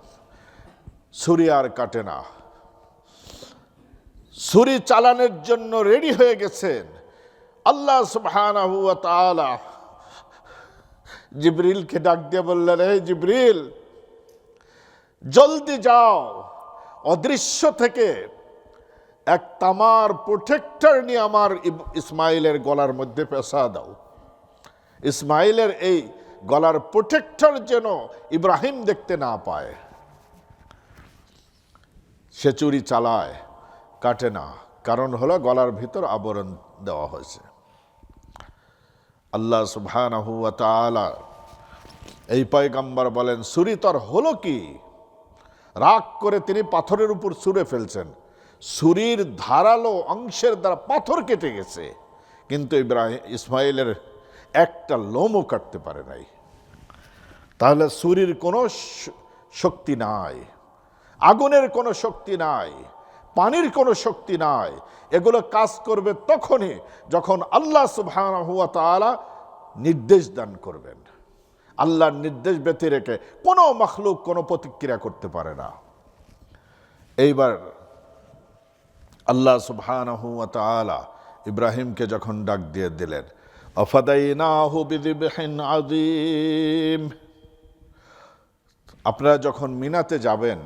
ছুরি আর কাটে না, ছুরি চালানোর জন্য রেডি হয়ে গেছেন, আল্লাহ সুবহানাহু ওয়া তাআলা জিবরিলকে ডাক দিয়ে বললেন, হে জিবরিল, জলদি যাও, অদৃশ্য থেকে এক তামার প্রোটেক্টর নিয়ে আমার ইসমাইলের গলার মধ্যে পেঁচা দাও। ইসমাইলের এই গলার প্রোটেক্টর যেন ইব্রাহিম দেখতে না পায়। সে চুরি চালায়, কাটে না, কারণ হলো গলার ভিতর আবরণ দেওয়া হয়েছে। আল্লাহ সুবহানাহু ওয়া তাআলা এই পয়গম্বর বলেন, ছুরি তোর হলো কি? রাগ করে তিনি পাথরের উপর ছুঁড়ে ফেলছেন, ছুরির ধারালো অংশের দ্বারা পাথর কেটে গেছে, কিন্তু ইসমাইলের একটা লোমও কাটতে পারে নাই। তাহলে ছুরির কোনো শক্তি নাই, আগুনের কোনো শক্তি নাই, পানির কোনো শক্তি নাই। এগুলো কাজ করবে তখনই যখন আল্লাহ সুবহানাহু ওয়া তাআলা নির্দেশ দান করবেন। আল্লাহর নির্দেশ ব্যতি রেখে কোনো মাখলুক কোনো প্রতিক্রিয়া করতে পারে না। এইবার আল্লাহ সুবহানাহু ওয়া তাআলা ইব্রাহিমকে যখন ডাক দিয়ে দিলেন, আফাদাইনাহু বিযিবহিন আযীম। আপনারা যখন মিনাতে যাবেন,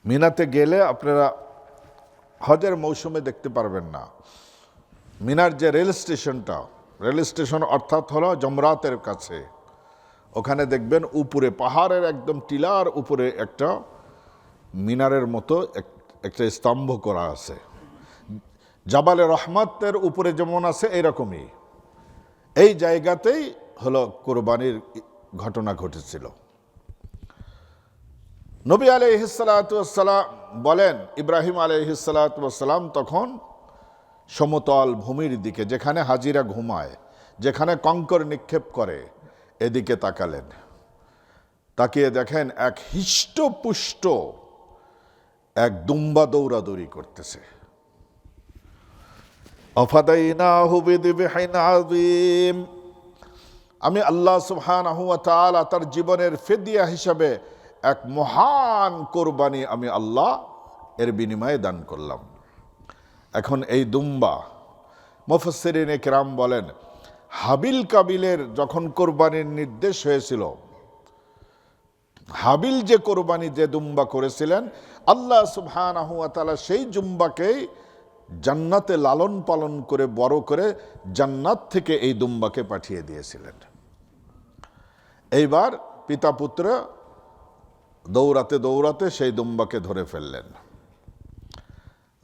মিনাতে গেলে আপনারা হজের মৌসুমে দেখতে পারবেন না, মিনার যে রেল স্টেশন অর্থাৎ হলো জমরাতের কাছে, ওখানে দেখবেন উপরে পাহাড়ের একদম টিলার উপরে একটা মিনারের মতো একটা স্তম্ভ করা আছে। জাবালে রহমতের উপরে যেমন আছে এরকমই এই জায়গাতেই হলো কোরবানির ঘটনা ঘটেছিল। নবী আলাইহিস সালাতু ওয়াস সালাম বলেন, ইব্রাহিম আলাইহিস সালাতু ওয়াস সালাম তখন সমতল ভূমির দিকে, যেখানে হাজিরা ঘুমায়, যেখানে কঙ্কর নিক্ষেপ করে, এদিকে তাকালেন। তাকিয়ে দেখেন এক হিষ্টপুষ্ট এক দুম্বা দৌড়াদৌড়ি করতেছে। আফাদাইনাহু বিযিবহিন আযীম। আমি আল্লাহ সুবহানাহু ওয়া তাআলা তার জীবনের ফিদিয়া হিসাবে এক মহান কোরবানি আমি আল্লাহ এর বিনিময়ে দান করলাম। এখন এই দুম্বা, মুফাসসিরিনে কিরাম বলেন, হাবিল কাবিলের যখন কোরবানির নির্দেশ হয়েছিল, হাবিল যে কোরবানি যে দুম্বা করেছিলেন, আল্লাহ সুবহানাহু ওয়া তাআলা সেই দুম্বাকেই জান্নাতে লালন পালন করে বড় করে জান্নাত থেকে এই দুম্বাকে পাঠিয়ে দিয়েছিলেন। এইবার পিতা পুত্র দৌড়াতে দৌড়াতে সেই দুম্বাকে ধরে ফেললেন।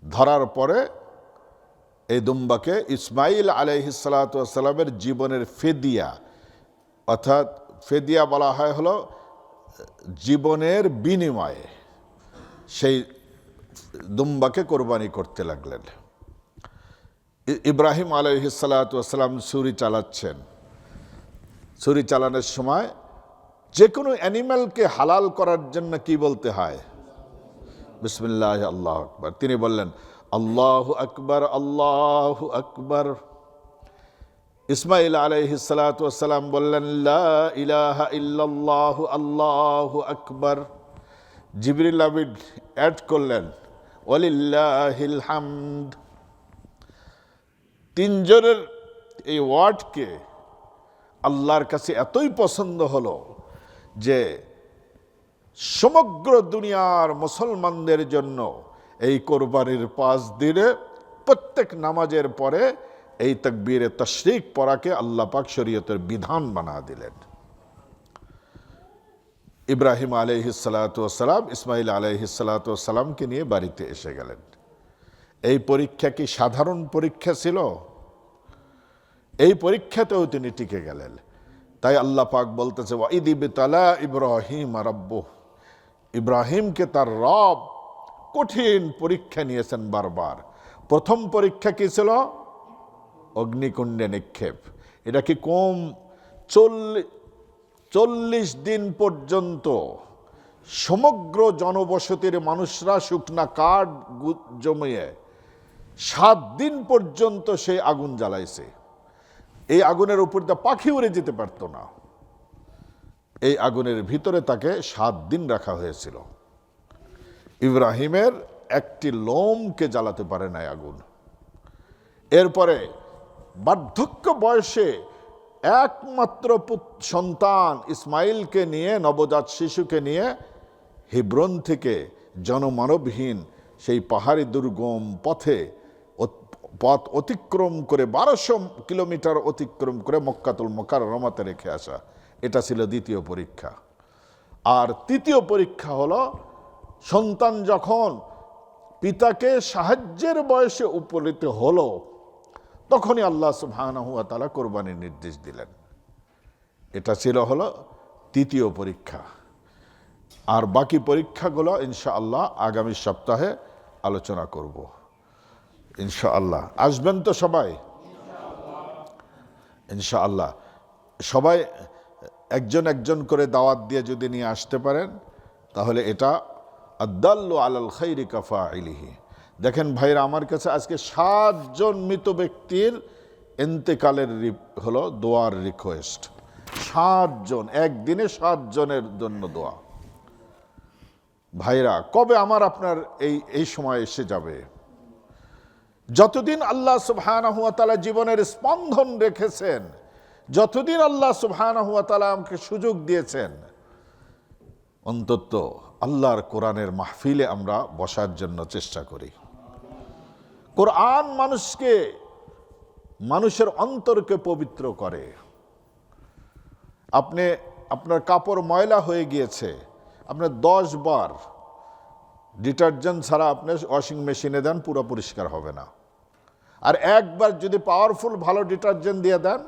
ধরার পরে এই দুম্বাকে ইসমাইল আলাইহিস সালাতু ওয়াস সালামের জীবনের ফিদিয়া, অর্থাৎ ফিদিয়া বলা হয় হলো জীবনের বিনিময়ে, সেই দুম্বাকে কোরবানি করতে লাগলেন। ইব্রাহিম আলাইহিস সালাতু ওয়াস সালাম ছুরি চালাচ্ছেন। ছুরি চালানোর সময় যে কোনো অ্যানিম্যালকে হালাল করার জন্য কি বলতে হয়? বিসমিল্লাহ, আল্লাহু আকবার। তিনি বললেন, আল্লাহু আকবার, আল্লাহু আকবার। ইসমাইল আলাইহিস সালাতু ওয়াস সালাম বললেন, লা ইলাহা ইল্লাল্লাহু আল্লাহু আকবার। জিবরিল আমিন অ্যাড করলেন, ওয়ালিল্লাহিল হামদ। তিনজনের এই ওয়ার্ডকে আল্লাহর কাছে এতই পছন্দ হলো যে সমগ্র দুনিয়ার মুসলমানদের জন্য এই কোরবানির 5 দিনে প্রত্যেক নামাজের পরে এই তাকবীরে তাশরিক পড়াকে আল্লাহ পাক শরীয়তের বিধান বানা দিলেন। ইব্রাহিম আলাইহিস সালাতু ওয়াস সালাম ইসমাইল আলাইহিস সালাতু ওয়াস সালামকে নিয়ে বাড়িতে এসে গেলেন। এই পরীক্ষা কি সাধারণ পরীক্ষা ছিল? এই পরীক্ষাতেও তিনি টিকে গেলেন। তাই আল্লাহ পাক বলতেছে, ওয়াইদ ইবতালা ইব্রাহিম রাব্বুহু, ইব্রাহিমকে তার রব কঠিন পরীক্ষা নিয়েছেন বারবার। প্রথম পরীক্ষা কি ছিল? অগ্নিকুণ্ডে নিক্ষেপ। এটা কি কম? 40 দিন পর্যন্ত সমগ্র জনবসতির মানুষরা শুকনা কাঠ জমিয়ে 7 দিন পর্যন্ত সেই আগুন জ্বালাইছে। এই আগুনের উপর দিয়ে পাখি উড়ে যেতে পারত না। এই আগুনের ভিতরে তাকে 7 দিন রাখা হয়েছিল। ইব্রাহিমের একটি লোমকে জ্বালাতে পারে না আগুন। এরপরে বার্ধক্য বয়সে একমাত্র সন্তান ইসমাইলকে নিয়ে, নবজাত শিশুকে নিয়ে হিব্রন থেকে জনমানবহীন সেই পাহাড়ি দুর্গম পথ অতিক্রম করে 1200 কিলোমিটার অতিক্রম করে মক্কাতুল মুকাররমাতে রেখে আসা, এটা ছিল দ্বিতীয় পরীক্ষা। আর তৃতীয় পরীক্ষা হলো সন্তান যখন পিতাকে সাহায্যের বয়সে উপনীত হলো, তখনই আল্লাহ সুবহানাহু ওয়া তাআলা কোরবানির নির্দেশ দিলেন। এটা ছিল হলো তৃতীয় পরীক্ষা। আর বাকি পরীক্ষাগুলো ইনশাআল্লাহ আগামী সপ্তাহে আলোচনা করব ইনশাআল্লাহ। আসবেন তো সবাই ইনশাআল্লাহ? সবাই একজন একজন করে দাওয়াত দিয়ে যদি নিয়ে আসতে পারেন, তাহলে এটা আদাল্লু আলাল খাইরি কাফাইলিহি। দেখেন ভাইরা, আমার কাছে আজকে 7 জন মৃত ব্যক্তির ইন্তেকালের হলো দোয়ার রিকোয়েস্ট। 7 জন, একদিনে 7 জনের জন্য দোয়া। ভাইরা, কবে আমার আপনার এই সময় এসে যাবে? যতদিন আল্লাহ সুবহানাহু ওয়া তাআলা জীবনের স্পন্দন রেখেছেন, যতদিন আল্লাহ সুবহানাহু ওয়া তাআলা আমাকে সুযোগ দিয়েছেন, অন্তত আল্লাহর কোরআনের মাহফিলে আমরা বসার জন্য চেষ্টা করি। কোরআন মানুষের অন্তরকে পবিত্র করে। আপনার কাপড় ময়লা হয়ে গিয়েছে, আপনি 10 বার ডিটারজেন্ট ছাড়া আপনি ওয়াশিং মেশিনে দেন, পুরো পরিষ্কার হবে না। আর একবার যদি পাওয়ারফুল ভালো ডিটারজেন্ট দিয়ে দেন,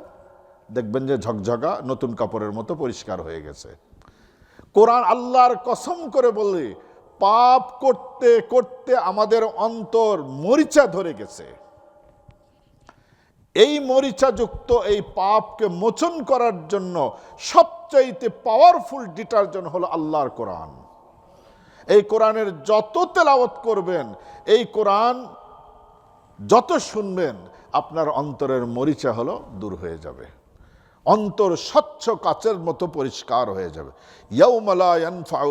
দেখবেন যে ঝকঝকা নতুন কাপড়ের মতো পরিষ্কার হয়ে গেছে। কোরআন আল্লাহর কসম করে বলে, পাপ করতে করতে আমাদের অন্তর মরিচা ধরে গেছে। এই মরিচাযুক্ত এই পাপকে মোচন করার জন্য সবচাইতে পাওয়ারফুল ডিটারজেন্ট হলো আল্লাহর কোরআন। এই কোরআনের যত তেলাওয়াত করবেন, এই কোরআন যত শুনবেন, আপনার অন্তরের মরিচা হলো দূর হয়ে যাবে। অন্তর স্বচ্ছ কাচের মতো পরিষ্কার হয়ে যাবে। ইয়াউমা লা ইয়ানফাউ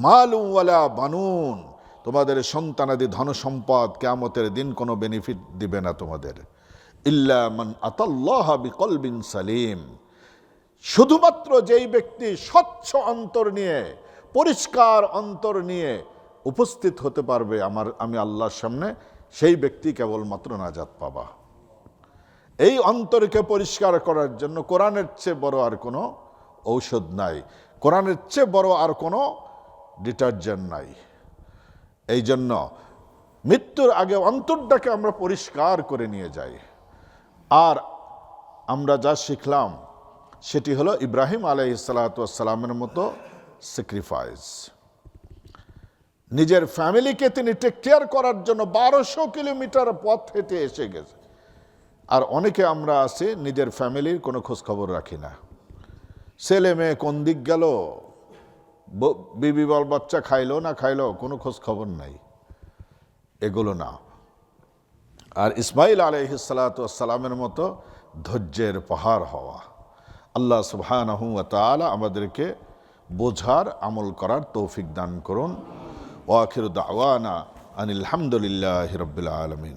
মালুন ওয়ালা বানুন, তোমাদের সন্তানাদি ধন সম্পদ কিয়ামতের দিন কোনো বেনিফিট দিবে না তোমাদের। ইল্লা মান আতাল্লাহা বিকলবিন সালিম, শুধুমাত্র যেই ব্যক্তি স্বচ্ছ অন্তর নিয়ে, পরিষ্কার অন্তর নিয়ে উপস্থিত হতে পারবে আমি আল্লাহর সামনে, সেই ব্যক্তি কেবলমাত্র নাজাত পাবা। এই অন্তরকে পরিষ্কার করার জন্য কোরআনের চেয়ে বড় আর কোনো ঔষধ নাই, কোরআনের চেয়ে বড় আর কোনো ডিটারজেন্ট নাই। এই জন্য মৃত্যুর আগে অন্তরটাকে আমরা পরিষ্কার করে নিয়ে যাই। আর আমরা যা শিখলাম সেটি হলো ইব্রাহিম আলাইহিস সালাতু ওয়াস সালামের মতো স্যাক্রিফাইস। নিজের ফ্যামিলিকে তিনি টেক কেয়ার করার জন্য 1200 কিলোমিটার পথ হেঁটে এসে গেছে। আর অনেকে আমরা আছি নিজের ফ্যামিলির কোনো খোঁজ খবর রাখি না। ছেলে মেয়ে কোন দিক গেল, বিবি বল বাচ্চা খাইলো না খাইলো, কোনো খোঁজ খবর নাই। এগুলো না, আর ইসমাইল আলাইহিসসালামের মতো ধৈর্যের পাহাড় হওয়া। আল্লাহ সুবহানাহু ওয়া তাআলা আমাদেরকে বোঝার আমল করার তৌফিক দান করুন। ওয়া আখিরু দাওয়ানা আনিল হামদুলিল্লাহি রাব্বিল আলামিন।